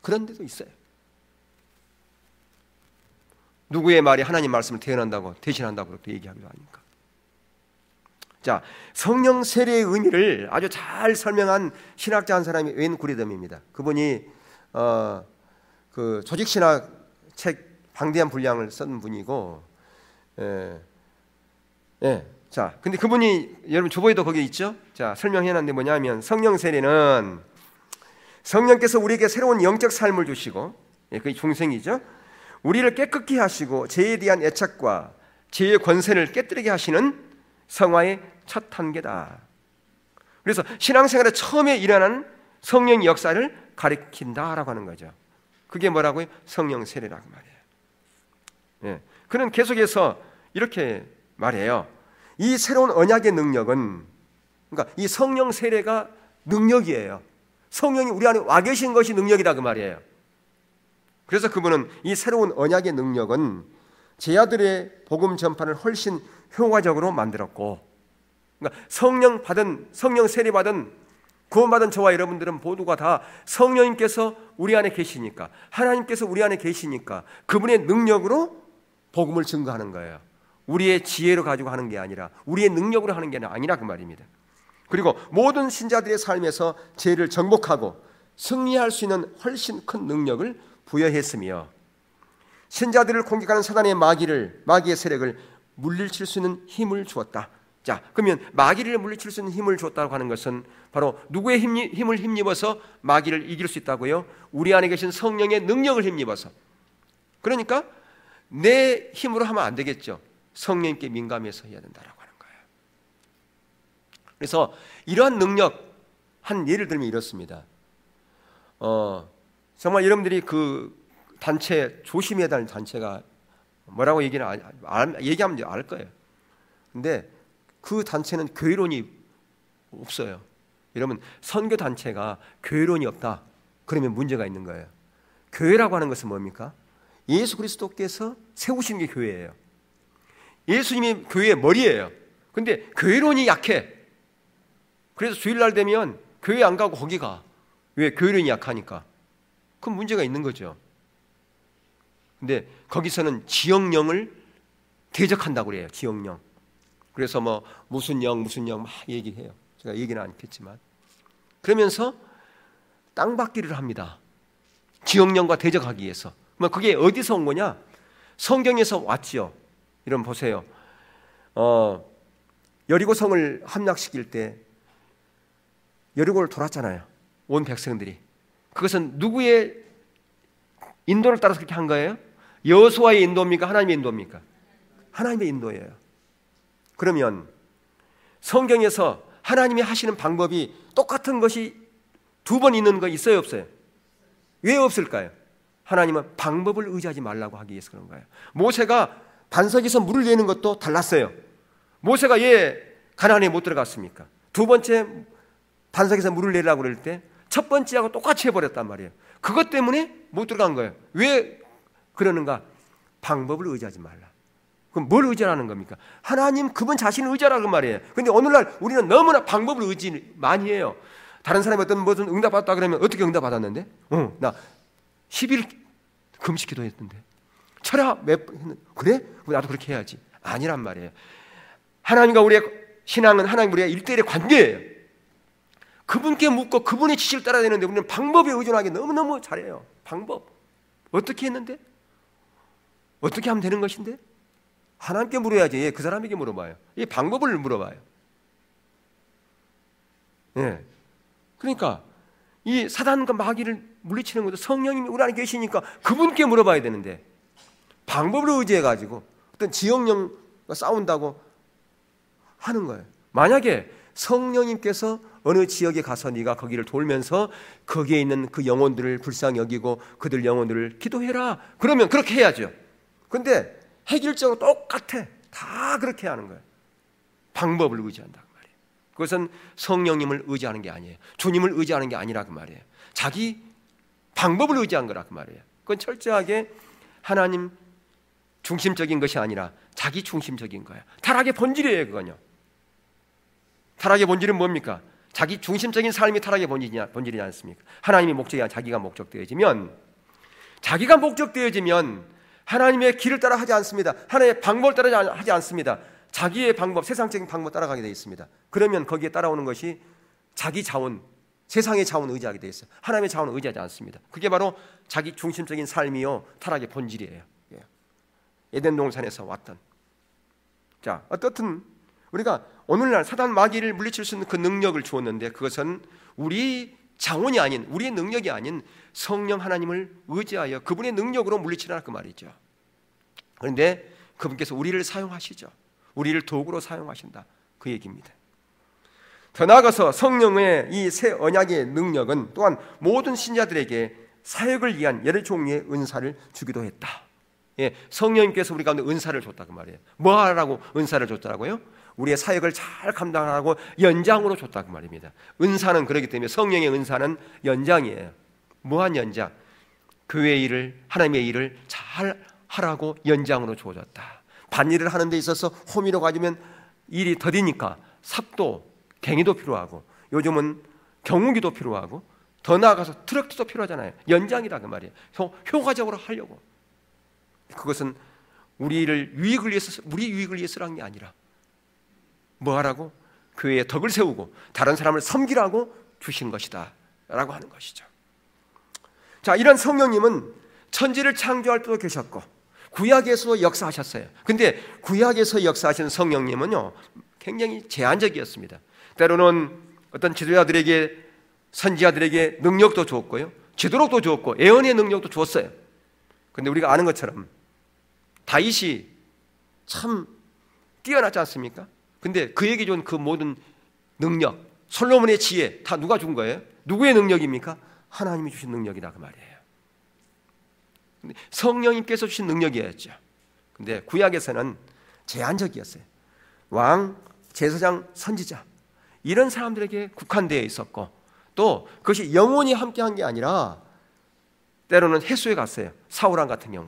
그런 데도 있어요. 누구의 말이 하나님 말씀을 대신한다고 또 얘기하기도 하니까. 자, 성령 세례의 의미를 아주 잘 설명한 신학자 한 사람이 웬 구리덤입니다. 그분이 그 조직신학 책 방대한 분량을 쓴 분이고, 자, 근데 그분이, 여러분 주보에도 거기 있죠. 자, 설명해놨는데 뭐냐면, 성령 세례는 성령께서 우리에게 새로운 영적 삶을 주시고, 그게 중생이죠. 우리를 깨끗게 하시고 죄에 대한 애착과 죄의 권세를 깨뜨리게 하시는 성화의 첫 단계다. 그래서 신앙생활에 처음에 일어나는 성령의 역사를 가리킨다라고 하는 거죠. 그게 뭐라고요? 성령 세례라고 말해요. 예. 그는 계속해서 이렇게 말해요. 이 새로운 언약의 능력은, 그러니까 이 성령 세례가 능력이에요. 성령이 우리 안에 와 계신 것이 능력이다 그 말이에요. 그래서 그분은 이 새로운 언약의 능력은 제자들의 복음 전파를 훨씬 효과적으로 만들었고, 그러니까 성령 세례 받은 구원받은 저와 여러분들은 모두가 다 성령님께서 우리 안에 계시니까, 하나님께서 우리 안에 계시니까 그분의 능력으로 복음을 증거하는 거예요. 우리의 지혜로 가지고 하는 게 아니라, 우리의 능력으로 하는 게 아니라 그 말입니다. 그리고 모든 신자들의 삶에서 죄를 정복하고 승리할 수 있는 훨씬 큰 능력을 부여했으며, 신자들을 공격하는 사단의 마귀의 세력을 물리칠 수 있는 힘을 주었다. 자, 그러면 마귀를 물리칠 수 있는 힘을 줬다고 하는 것은 바로 누구의 힘을 힘입어서 마귀를 이길 수 있다고요? 우리 안에 계신 성령의 능력을 힘입어서. 그러니까 내 힘으로 하면 안 되겠죠. 성령님께 민감해서 해야 된다라고 하는 거예요. 그래서 이러한 능력, 한 예를 들면 이렇습니다. 정말 여러분들이 그 단체, 조심해야 될 단체가 뭐라고 얘기하면 알 거예요. 근데 그 단체는 교회론이 없어요. 여러분, 선교 단체가 교회론이 없다, 그러면 문제가 있는 거예요. 교회라고 하는 것은 뭡니까? 예수 그리스도께서 세우신 게 교회예요. 예수님이 교회의 머리예요. 근데 교회론이 약해. 그래서 주일날 되면 교회 안 가고 거기 가. 왜? 교회론이 약하니까. 그럼 문제가 있는 거죠. 근데 거기서는 지역령을 대적한다고 그래요. 지역령. 그래서 뭐 무슨 영 막 얘기해요. 제가 얘기는 않겠지만. 그러면서 땅받기를 합니다. 지역령과 대적하기 위해서. 그게 어디서 온 거냐? 성경에서 왔지요. 이런 보세요. 여리고성을 함락시킬 때 여리고를 돌았잖아요. 온 백성들이. 그것은 누구의 인도를 따라서 그렇게 한 거예요? 여호수아의 인도입니까? 하나님의 인도입니까? 하나님의 인도예요. 그러면 성경에서 하나님이 하시는 방법이 똑같은 것이 두 번 있는 거 있어요, 없어요? 왜 없을까요? 하나님은 방법을 의지하지 말라고 하기 위해서 그런 거예요. 모세가 반석에서 물을 내는 것도 달랐어요. 모세가 왜 가나안에 못 들어갔습니까? 두 번째 반석에서 물을 내려고 그럴 때 첫 번째하고 똑같이 해버렸단 말이에요. 그것 때문에 못 들어간 거예요. 왜 그러는가? 방법을 의지하지 말라. 그럼 뭘 의지하는 겁니까? 하나님 그분 자신을 의지하라고 말이에요. 그런데 오늘날 우리는 너무나 방법을 의지 많이 해요. 다른 사람이 어떤 무슨 응답받았다 그러면 어떻게 응답받았는데? 나 10일 금식 기도했는데. 철야 그래? 나도 그렇게 해야지. 아니란 말이에요. 하나님과 우리의 신앙은 하나님 우리가 1대1의 관계예요. 그분께 묻고 그분의 지시를 따라야 되는데 우리는 방법에 의존하기 너무너무 잘해요. 방법. 어떻게 했는데? 어떻게 하면 되는 것인데? 하나님께 물어야지. 그 사람에게 물어봐요. 이 방법을 물어봐요. 예. 그러니까 이 사단과 마귀를 물리치는 것도 성령님이 우리 안에 계시니까 그분께 물어봐야 되는데 방법을 의지해가지고 어떤 지역령과 싸운다고 하는 거예요. 만약에 성령님께서 어느 지역에 가서 네가 거기를 돌면서 거기에 있는 그 영혼들을 불쌍히 여기고 그들 영혼들을 기도해라. 그러면 그렇게 해야죠. 근데 해결적으로 똑같아. 다 그렇게 하는 거예요. 방법을 의지한다 그 말이에요. 그것은 성령님을 의지하는 게 아니에요. 주님을 의지하는 게 아니라 그 말이에요. 자기 방법을 의지한 거라 그 말이에요. 그건 철저하게 하나님 중심적인 것이 아니라 자기 중심적인 거예요. 타락의 본질이에요. 그건요. 타락의 본질은 뭡니까? 자기 중심적인 삶이 타락의 본질이지 않습니까? 하나님이 목적이 아니라 자기가 목적되어지면 하나님의 길을 따라 하지 않습니다. 하나님의 방법을 따라 하지 않습니다. 자기의 방법, 세상적인 방법 따라가게 되어 있습니다. 그러면 거기에 따라오는 것이 자기 자원, 세상의 자원을 의지하게 되어 있어요. 하나님의 자원을 의지하지 않습니다. 그게 바로 자기 중심적인 삶이요 타락의 본질이에요. 에덴 동산에서 왔던. 자, 어떻든 우리가 오늘날 사단 마귀를 물리칠 수 있는 그 능력을 주었는데 그것은 우리 자원이 아닌, 우리의 능력이 아닌 성령 하나님을 의지하여 그분의 능력으로 물리치라 그 말이죠. 그런데 그분께서 우리를 사용하시죠. 우리를 도구로 사용하신다 그 얘기입니다. 더 나아가서 성령의 이 새 언약의 능력은 또한 모든 신자들에게 사역을 위한 여러 종류의 은사를 주기도 했다. 성령님께서 우리 가운데 은사를 줬다 그 말이에요. 뭐 하라고 은사를 줬다고요? 우리의 사역을 잘 감당하라고 연장으로 줬다 그 말입니다. 은사는 그렇기 때문에 성령의 은사는 연장이에요. 무한 연장. 교회의 일을, 하나님의 일을 잘 하라고 연장으로 주어졌다. 밭일을 하는 데 있어서 호미로 가지면 일이 더디니까 삽도, 갱이도 필요하고 요즘은 경운기도 필요하고 더 나아가서 트럭도 필요하잖아요. 연장이다 그 말이에요. 효과적으로 하려고. 그것은 우리를 유익을 위해서, 우리 유익을 위해서 한 게 아니라 뭐 하라고? 교회에 덕을 세우고 다른 사람을 섬기라고 주신 것이다 라고 하는 것이죠. 자, 이런 성령님은 천지를 창조할 때도 계셨고 구약에서도 역사하셨어요. 근데 구약에서 역사하신 성령님은요 굉장히 제한적이었습니다. 때로는 어떤 지도자들에게, 선지자들에게 능력도 주었고요, 지도록도 주었고 예언의 능력도 주었어요. 근데 우리가 아는 것처럼 다윗이 참 뛰어나지 않습니까? 근데 그에게 준 그 모든 능력, 솔로몬의 지혜 다 누가 준 거예요? 누구의 능력입니까? 하나님이 주신 능력이다 그 말이에요. 근데 성령님께서 주신 능력이었죠. 근데 구약에서는 제한적이었어요. 왕, 제사장, 선지자 이런 사람들에게 국한되어 있었고, 또 그것이 영원히 함께한 게 아니라 때로는 해수에 갔어요. 사울왕 같은 경우.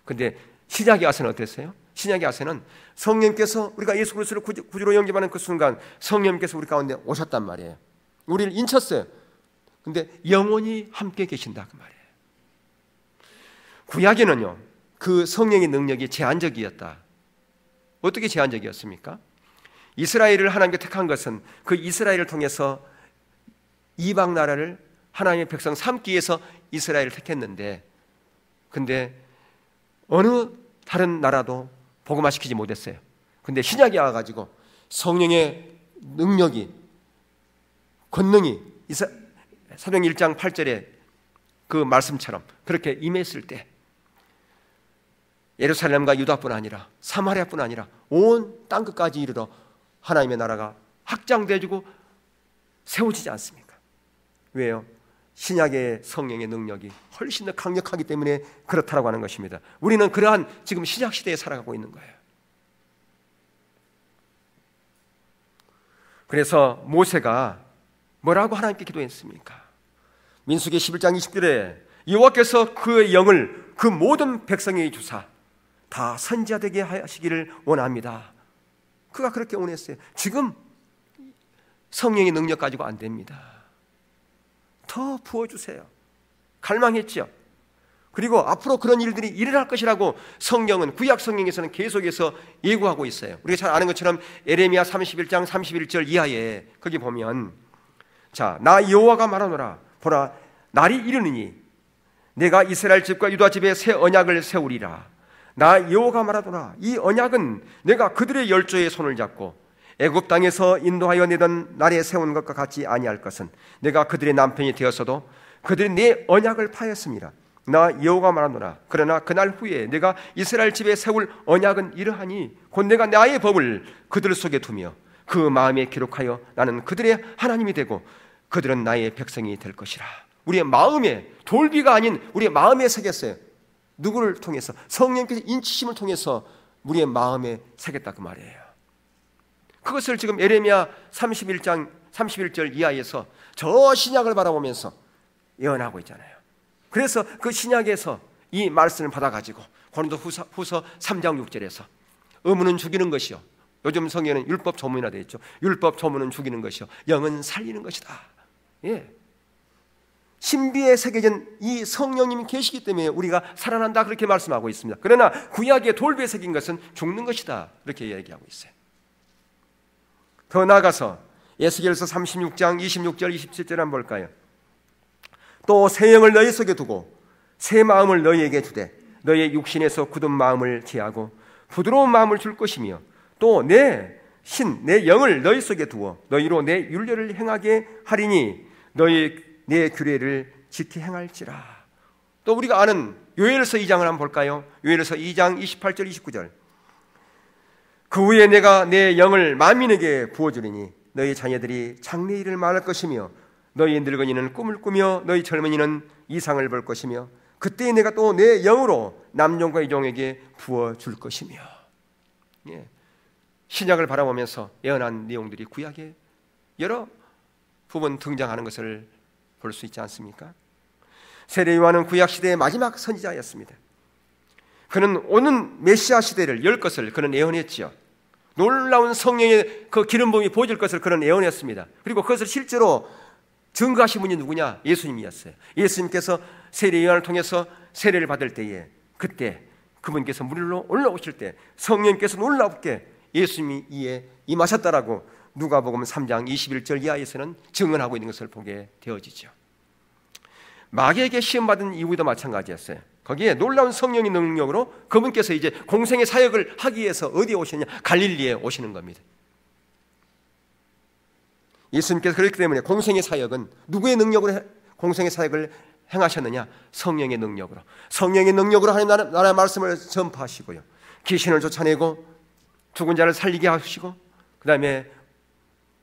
근데 신약에 와서는 어땠어요? 신약에 와서는 성령께서, 우리가 예수 그리스도를 구주로 영접하는 그 순간 성령께서 우리 가운데 오셨단 말이에요. 우리를 인쳤어요. 근데 영원히 함께 계신다 그 말이에요. 구약에는요 그 성령의 능력이 제한적이었다. 어떻게 제한적이었습니까? 이스라엘을 하나님께 택한 것은 그 이스라엘을 통해서 이방 나라를 하나님의 백성 삼기 위해서 이스라엘을 택했는데, 근데 어느 다른 나라도 복음화시키지 못했어요. 근데 신약에 와가지고 성령의 능력이, 권능이 사도행 1장 8절에 그 말씀처럼 그렇게 임했을 때 예루살렘과 유다뿐 아니라 사마리아뿐 아니라 온 땅끝까지 이르러 하나님의 나라가 확장되어지고 세워지지 않습니까? 왜요? 신약의 성령의 능력이 훨씬 더 강력하기 때문에 그렇다라고 하는 것입니다. 우리는 그러한 지금 신약 시대에 살아가고 있는 거예요. 그래서 모세가 뭐라고 하나님께 기도했습니까? 민수기 11장 20절에 여호와께서 그의 영을 그 모든 백성에게 주사 다 선지자 되게 하시기를 원합니다. 그가 그렇게 원했어요. 지금 성령의 능력 가지고 안 됩니다. 더 부어주세요. 갈망했죠. 그리고 앞으로 그런 일들이 일어날 것이라고 성경은, 구약 성경에서는 계속해서 예고하고 있어요. 우리가 잘 아는 것처럼 에레미야 31장 31절 이하에 거기 보면, 자, 나 여호와가 말하노라. 보라, 날이 이르느니 내가 이스라엘 집과 유다 집에 새 언약을 세우리라. 나 여호와가 말하노라. 이 언약은 내가 그들의 열조의 손을 잡고 애굽 땅에서 인도하여 내던 날에 세운 것과 같이 아니할 것은 내가 그들의 남편이 되었어도 그들이 내 언약을 파했습니다. 나 여호와가 말하노라. 그러나 그날 후에 내가 이스라엘 집에 세울 언약은 이러하니 곧 내가 나의 법을 그들 속에 두며 그 마음에 기록하여 나는 그들의 하나님이 되고 그들은 나의 백성이 될 것이라. 우리의 마음에, 돌비가 아닌 우리의 마음에 새겼어요. 누구를 통해서? 성령께서 인치심을 통해서 우리의 마음에 새겼다 그 말이에요. 그것을 지금 에레미야 31장 31절 이하에서 저 신약을 바라보면서 예언하고 있잖아요. 그래서 그 신약에서 이 말씀을 받아가지고 고린도후서 3장 6절에서 의무는 죽이는 것이요, 요즘 성경에는 율법 조문이라 되어 있죠. 율법 조문은 죽이는 것이요 영은 살리는 것이다. 예. 신비에 새겨진 이 성령님이 계시기 때문에 우리가 살아난다 그렇게 말씀하고 있습니다. 그러나 구약의 돌비에 새긴 것은 죽는 것이다 이렇게 얘기하고 있어요. 더 나아가서 에스겔서 36장 26절 27절 한번 볼까요? 또 새 영을 너희 속에 두고 새 마음을 너희에게 주되 너희의 육신에서 굳은 마음을 제하고 부드러운 마음을 줄 것이며 또 내 영을 너희 속에 두어 너희로 내 율례를 행하게 하리니 너희 내 규례를 지키 행할지라. 또 우리가 아는 요엘서 2장을 한번 볼까요? 요엘서 2장 28절 29절. 그 후에 내가 내 영을 만민에게 부어주리니 너희 자녀들이 장래 일을 말할 것이며 너희 늙은이는 꿈을 꾸며 너희 젊은이는 이상을 볼 것이며 그때 내가 또 내 영으로 남종과 여종에게 부어줄 것이며. 예. 신약을 바라보면서 예언한 내용들이 구약에 여러 부분 등장하는 것을 볼 수 있지 않습니까? 세례 요한은 구약 시대의 마지막 선지자였습니다. 그는 오는 메시아 시대를 열 것을 그는 예언했지요. 놀라운 성령의 그 기름 부음이 보여질 것을 그는 예언했습니다. 그리고 그것을 실제로 증거하신 분이 누구냐? 예수님이었어요. 예수님께서 세례 요한을 통해서 세례를 받을 때에 그때 그분께서 물로 올라오실 때 성령님께서 놀랍게 예수님이 이에 임하셨다라고 누가복음 3장 21절 이하에서는 증언하고 있는 것을 보게 되어지죠. 마귀에게 시험받은 이후에도 마찬가지였어요. 거기에 놀라운 성령의 능력으로 그분께서 이제 공생의 사역을 하기 위해서 어디에 오시느냐? 갈릴리에 오시는 겁니다. 예수님께서 그렇기 때문에 공생의 사역은 누구의 능력으로 공생의 사역을 행하셨느냐? 성령의 능력으로. 성령의 능력으로 하나님 나라의 말씀을 전파하시고요, 귀신을 쫓아내고 죽은 자를 살리게 하시고 그 다음에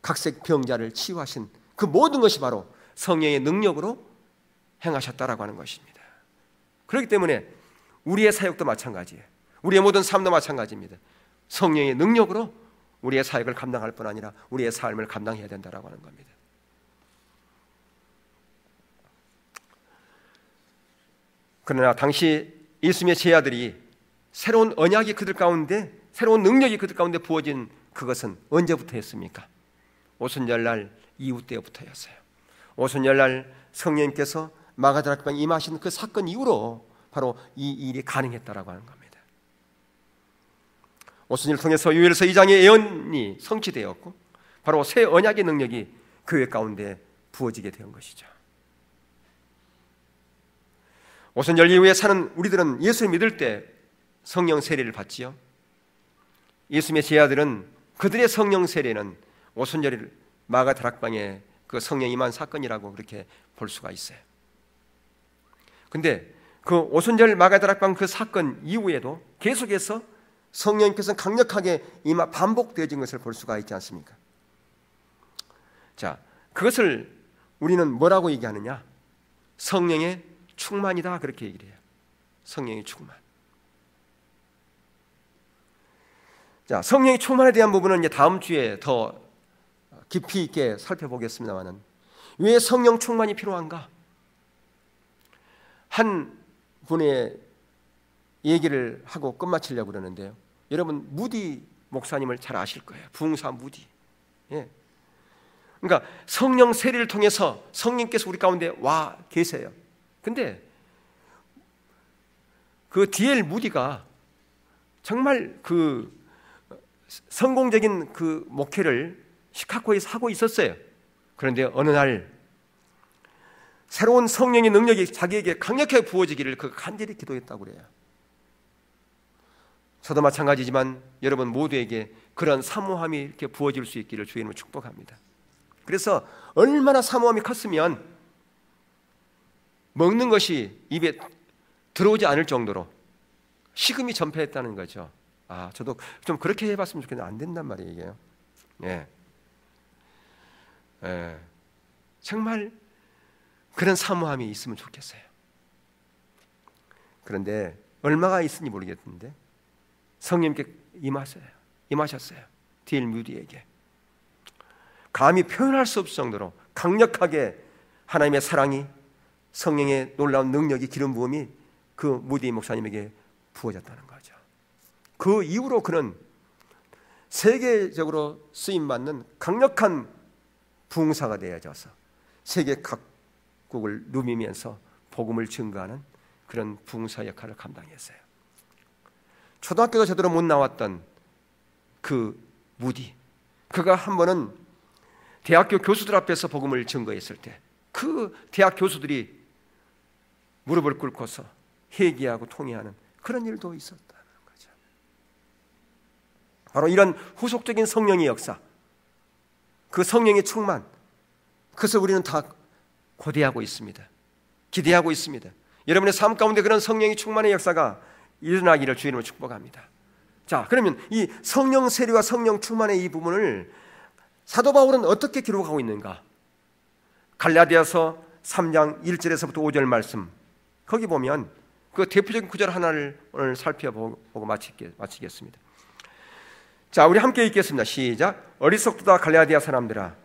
각색 병자를 치유하신 그 모든 것이 바로 성령의 능력으로 행하셨다라고 하는 것입니다. 그렇기 때문에 우리의 사역도 마찬가지예요. 우리의 모든 삶도 마찬가지입니다. 성령의 능력으로 우리의 사역을 감당할 뿐 아니라 우리의 삶을 감당해야 된다라고 하는 겁니다. 그러나 당시 예수님의 제자들이 새로운 언약이 그들 가운데, 새로운 능력이 그들 가운데 부어진 그것은 언제부터 했습니까? 오순절날 이후 때부터였어요. 오순절날 성령님께서 마가다락방에 임하신 그 사건 이후로 바로 이 일이 가능했다라고 하는 겁니다. 오순절을 통해서 요엘서 2장의 예언이 성취되었고 바로 새 언약의 능력이 교회 가운데 부어지게 된 것이죠. 오순절 이후에 사는 우리들은 예수를 믿을 때 성령 세례를 받지요. 예수님의 제자들은 그들의 성령 세례는 오순절 마가다락방에 그 성령 임한 사건이라고 그렇게 볼 수가 있어요. 근데 그 오순절 마가다락방 그 사건 이후에도 계속해서 성령님께서 강력하게 반복되어진 것을 볼 수가 있지 않습니까? 자, 그것을 우리는 뭐라고 얘기하느냐? 성령의 충만이다, 그렇게 얘기를 해요. 성령의 충만. 자, 성령의 충만에 대한 부분은 이제 다음 주에 더 깊이 있게 살펴보겠습니다만은 왜 성령 충만이 필요한가? 한 분의 얘기를 하고 끝마치려고 그러는데요. 여러분 무디 목사님을 잘 아실 거예요. 부흥사 무디. 예. 그러니까 성령 세례를 통해서 성령께서 우리 가운데 와 계세요. 근데 그 D.L. 무디가 정말 그 성공적인 그 목회를 시카고에서 하고 있었어요. 그런데 어느 날 새로운 성령의 능력이 자기에게 강력하게 부어지기를 그 간절히 기도했다고 그래요. 저도 마찬가지지만 여러분 모두에게 그런 사모함이 이렇게 부어질 수 있기를 주의 이름으로 축복합니다. 그래서 얼마나 사모함이 컸으면 먹는 것이 입에 들어오지 않을 정도로 식음이 전폐했다는 거죠. 아, 저도 좀 그렇게 해봤으면 좋겠는데 안 된단 말이에요, 이게요. 예. 예. 정말 그런 사모함이 있으면 좋겠어요. 그런데 얼마가 있은지 모르겠는데 성령님께 임하셨어요. D.L. 무디에게. 감히 표현할 수 없을 정도로 강력하게 하나님의 사랑이, 성령의 놀라운 능력이, 기름 부음이 그 무디 목사님에게 부어졌다는 거죠. 그 이후로 그는 세계적으로 쓰임받는 강력한 부흥사가 되어져서 세계 각국을 누비면서 복음을 증거하는 그런 부흥사 역할을 감당했어요. 초등학교도 제대로 못 나왔던 그 무디, 그가 한 번은 대학교 교수들 앞에서 복음을 증거했을 때 그 대학 교수들이 무릎을 꿇고서 회개하고 통회하는 그런 일도 있었다는 거죠. 바로 이런 후속적인 성령의 역사, 그 성령의 충만, 그것을 우리는 다 고대하고 있습니다. 기대하고 있습니다. 여러분의 삶 가운데 그런 성령의 충만의 역사가 일어나기를 주님으로 축복합니다. 자, 그러면 이 성령 세례와 성령 충만의 이 부분을 사도 바울은 어떻게 기록하고 있는가? 갈라디아서 3장 1절에서부터 5절 말씀, 거기 보면 그 대표적인 구절 하나를 오늘 살펴보고 마치겠습니다. 자, 우리 함께 읽겠습니다. 시작. 어리석도다 갈라디아 사람들아,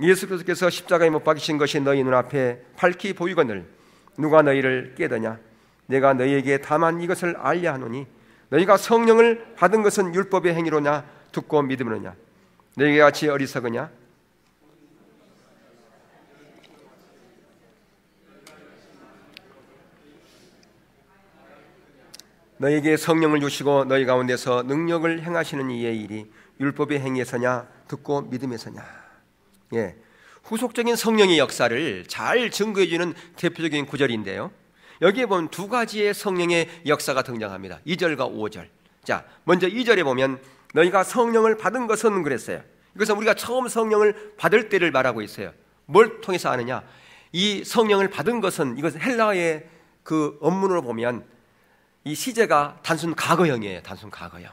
예수 그리스도께서 십자가에 못 박히신 것이 너희 눈앞에 밝히 보이거늘 누가 너희를 깨더냐? 내가 너희에게 다만 이것을 알려 하노니 너희가 성령을 받은 것은 율법의 행위로냐 듣고 믿음으로냐? 너희가 같이 어리석으냐? 너에게 성령을 주시고 너희 가운데서 능력을 행하시는 이의 일이 율법의 행위에서냐 듣고 믿음에서냐. 예, 후속적인 성령의 역사를 잘 증거해주는 대표적인 구절인데요, 여기에 보면 두 가지의 성령의 역사가 등장합니다. 2절과 5절. 자, 먼저 2절에 보면 너희가 성령을 받은 것은 그랬어요. 이것은 우리가 처음 성령을 받을 때를 말하고 있어요. 뭘 통해서 아느냐? 이 성령을 받은 것은, 이것은 헬라어의 그 원문으로 보면 이 시제가 단순 과거형이에요. 단순 과거형.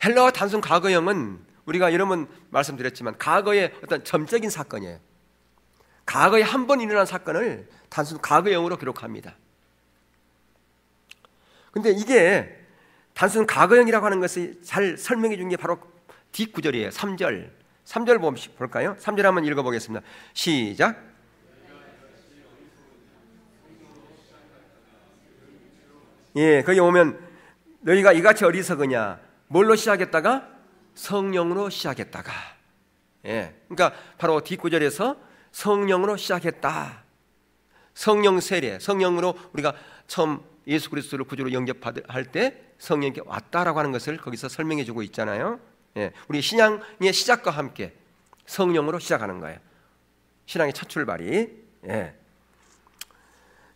헬라어 단순 과거형은 우리가 여러 번 말씀드렸지만 과거의 어떤 점적인 사건이에요. 과거에 한 번 일어난 사건을 단순 과거형으로 기록합니다. 근데 이게 단순 과거형이라고 하는 것을 잘 설명해 준 게 바로 뒷구절이에요. 3절. 3절 볼까요? 3절 한번 읽어보겠습니다. 시작. 예, 거기 오면 너희가 이같이 어리석으냐? 뭘로 시작했다가? 성령으로 시작했다가. 예, 그러니까 바로 뒷구절에서 성령으로 시작했다. 성령 세례, 성령으로 우리가 처음 예수 그리스도를 구주로 영접할 때 성령께 왔다라고 하는 것을 거기서 설명해 주고 있잖아요. 예, 우리 신앙의 시작과 함께 성령으로 시작하는 거예요. 신앙의 첫 출발이. 예.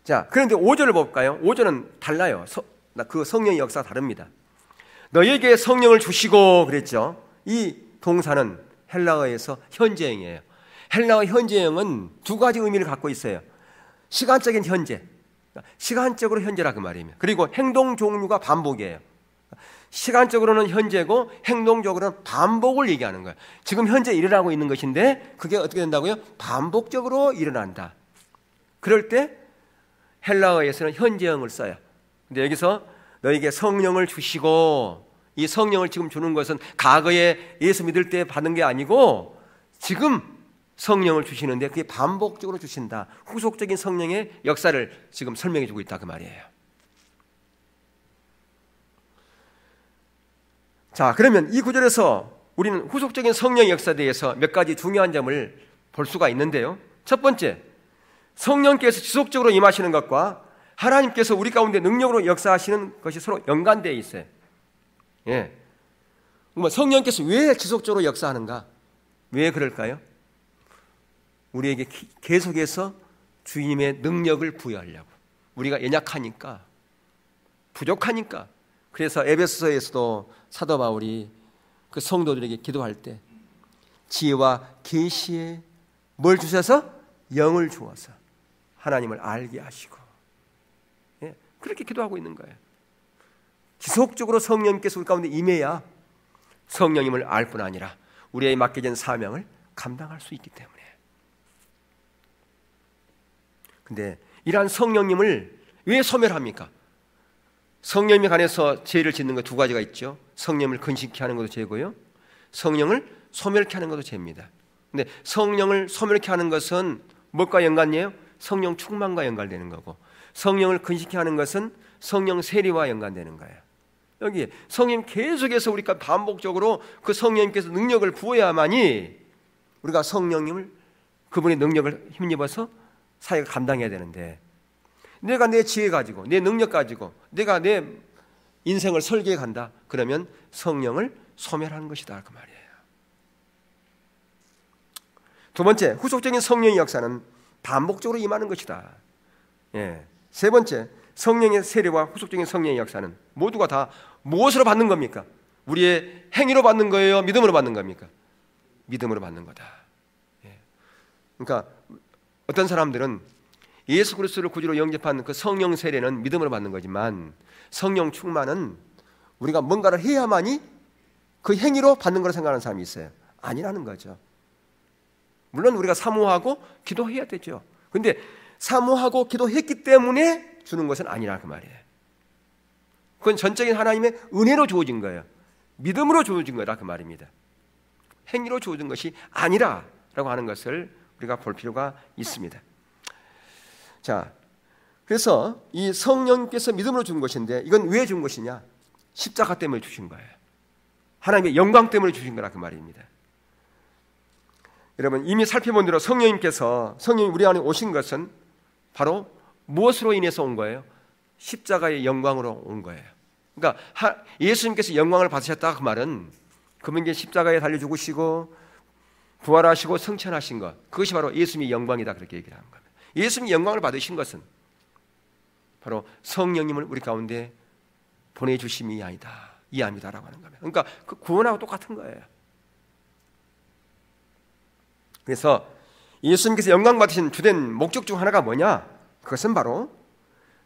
자, 그런데 5절을 볼까요? 5절은 달라요. 그 성령의 역사가 다릅니다. 너희에게 성령을 주시고 그랬죠. 이 동사는 헬라어에서 현재형이에요. 헬라어 현재형은 두 가지 의미를 갖고 있어요. 시간적인 현재, 시간적으로 현재라 그 말이에요. 그리고 행동 종류가 반복이에요. 시간적으로는 현재고 행동적으로는 반복을 얘기하는 거예요. 지금 현재 일어나고 있는 것인데 그게 어떻게 된다고요? 반복적으로 일어난다. 그럴 때 헬라어에서는 현재형을 써요. 근데 여기서 너에게 성령을 주시고, 이 성령을 지금 주는 것은 과거에 예수 믿을 때 받은 게 아니고 지금 성령을 주시는데 그게 반복적으로 주신다. 후속적인 성령의 역사를 지금 설명해 주고 있다 그 말이에요. 자, 그러면 이 구절에서 우리는 후속적인 성령의 역사에 대해서 몇 가지 중요한 점을 볼 수가 있는데요. 첫 번째, 성령께서 지속적으로 임하시는 것과 하나님께서 우리 가운데 능력으로 역사하시는 것이 서로 연관되어 있어요. 예. 성령께서 왜 지속적으로 역사하는가? 왜 그럴까요? 우리에게 계속해서 주님의 능력을 부여하려고. 우리가 연약하니까, 부족하니까. 그래서 에베소서에서도 사도 바울이 그 성도들에게 기도할 때 지혜와 계시에 뭘 주셔서? 영을 주어서 하나님을 알게 하시고. 예, 그렇게 기도하고 있는 거예요. 지속적으로 성령께서 우리 가운데 임해야 성령님을 알 뿐 아니라 우리에게 맡겨진 사명을 감당할 수 있기 때문에. 근데 이러한 성령님을 왜 소멸합니까? 성령님에 관해서 죄를 짓는 것 두 가지가 있죠. 성령을 근심케 하는 것도 죄고요, 성령을 소멸케 하는 것도 죄입니다. 근데 성령을 소멸케 하는 것은 뭘과 연관이에요? 성령 충만과 연관되는 거고, 성령을 근심케 하는 것은 성령 세례와 연관되는 거예요. 여기 성령 계속해서 우리가 반복적으로 그 성령님께서 능력을 부어야만이 우리가 성령님을, 그분의 능력을 힘입어서 사역을 감당해야 되는데, 내가 내 지혜 가지고 내 능력 가지고 내가 내 인생을 설계해 간다 그러면 성령을 소멸하는 것이다 그 말이에요. 두 번째, 후속적인 성령의 역사는 반복적으로 임하는 것이다. 예. 세 번째, 성령의 세례와 후속적인 성령의 역사는 모두가 다 무엇으로 받는 겁니까? 우리의 행위로 받는 거예요? 믿음으로 받는 겁니까? 믿음으로 받는 거다. 예. 그러니까 어떤 사람들은 예수 그리스도를 구주로 영접한 그 성령 세례는 믿음으로 받는 거지만 성령 충만은 우리가 뭔가를 해야만이 그 행위로 받는 거라 생각하는 사람이 있어요. 아니라는 거죠. 물론 우리가 사모하고 기도해야 되죠. 그런데 사모하고 기도했기 때문에 주는 것은 아니라 그 말이에요. 그건 전적인 하나님의 은혜로 주어진 거예요. 믿음으로 주어진 거다 그 말입니다. 행위로 주어진 것이 아니라라고 하는 것을 우리가 볼 필요가 있습니다. 자, 그래서 이 성령께서 믿음으로 준 것인데 이건 왜 준 것이냐? 십자가 때문에 주신 거예요. 하나님의 영광 때문에 주신 거라 그 말입니다. 여러분, 이미 살펴본 대로 성령이 우리 안에 오신 것은 바로 무엇으로 인해서 온 거예요? 십자가의 영광으로 온 거예요. 그러니까 예수님께서 영광을 받으셨다 그 말은 그분께 십자가에 달려 죽으시고 부활하시고 승천하신 것, 그것이 바로 예수님의 영광이다, 그렇게 얘기를 하는 겁니다. 예수님이 영광을 받으신 것은 바로 성령님을 우리 가운데 보내주심이 아니다, 이해합니다라고 하는 겁니다. 그러니까 그 구원하고 똑같은 거예요. 그래서 예수님께서 영광 받으신 주된 목적 중 하나가 뭐냐? 그것은 바로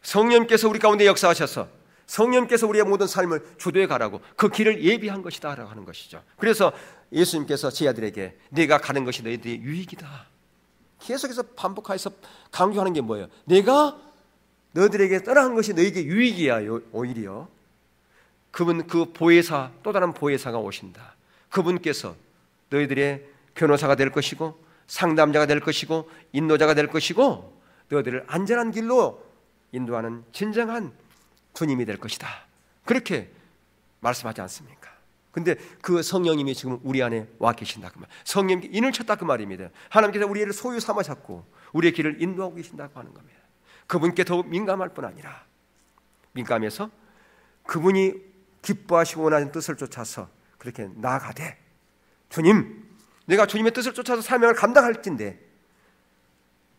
성령님께서 우리 가운데 역사하셔서 성령님께서 우리의 모든 삶을 주도해 가라고 그 길을 예비한 것이다 라고 하는 것이죠. 그래서 예수님께서 제자들에게 내가 가는 것이 너희들의 유익이다, 계속해서 반복해서 강조하는 게 뭐예요? 내가 너희들에게 떠나는 것이 너희에게 유익이야. 오히려 그분, 그 보혜사, 또 다른 보혜사가 오신다. 그분께서 너희들의 변호사가 될 것이고 상담자가 될 것이고 인도자가 될 것이고 너희들을 안전한 길로 인도하는 진정한 주님이 될 것이다, 그렇게 말씀하지 않습니까? 근데 그 성령님이 지금 우리 안에 와 계신다 그 말, 성령님께 인을 쳤다 그 말입니다. 하나님께서 우리를 소유 삼으셨고 우리의 길을 인도하고 계신다고 하는 겁니다. 그분께 더욱 민감할 뿐 아니라 민감해서 그분이 기뻐하시고 원하는 뜻을 쫓아서 그렇게 나아가되, 주님, 내가 주님의 뜻을 쫓아서 사명을 감당할진데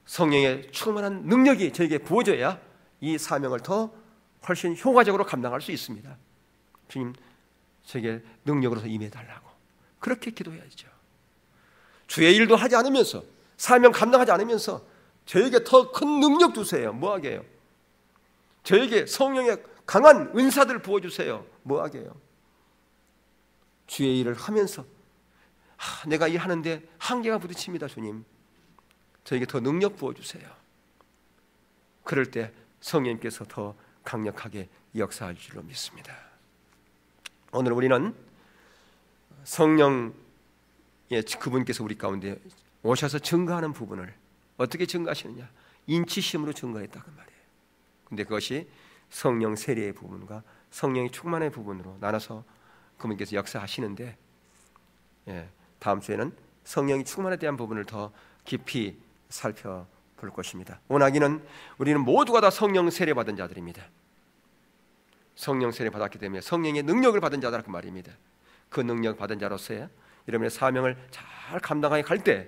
성령의 충만한 능력이 저에게 부어져야 이 사명을 더 훨씬 효과적으로 감당할 수 있습니다. 주님, 저에게 능력으로서 임해달라고 그렇게 기도해야죠. 주의 일도 하지 않으면서 사명 감당하지 않으면서 저에게 더 큰 능력 주세요, 뭐하게 해요? 저에게 성령의 강한 은사들 부어주세요, 뭐하게 해요? 주의 일을 하면서 내가 일하는데 한계가 부딪힙니다, 주님, 저에게 더 능력 부어주세요. 그럴 때 성령님께서 더 강력하게 역사할 줄로 믿습니다. 오늘 우리는 성령의 그분께서 우리 가운데 오셔서 증거하는 부분을 어떻게 증거하시느냐? 인치심으로 증거했다 그 말이에요. 근데 그것이 성령 세례의 부분과 성령의 충만의 부분으로 나눠서 그분께서 역사하시는데, 다음 주에는 성령의 충만에 대한 부분을 더 깊이 살펴볼 것입니다. 원하기는 우리는 모두가 다 성령 세례 받은 자들입니다. 성령 세례 받았기 때문에 성령의 능력을 받은 자다 그 말입니다. 그 능력 받은 자로서의 여러분의 사명을 잘 감당하게 갈 때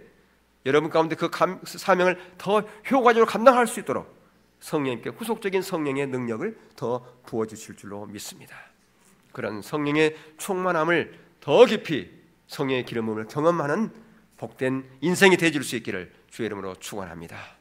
여러분 가운데 그 사명을 더 효과적으로 감당할 수 있도록 성령님께 후속적인 성령의 능력을 더 부어주실 줄로 믿습니다. 그런 성령의 충만함을 더 깊이 성령의 기름을 경험하는 복된 인생이 되어줄 수 있기를 주의 이름으로 축원합니다.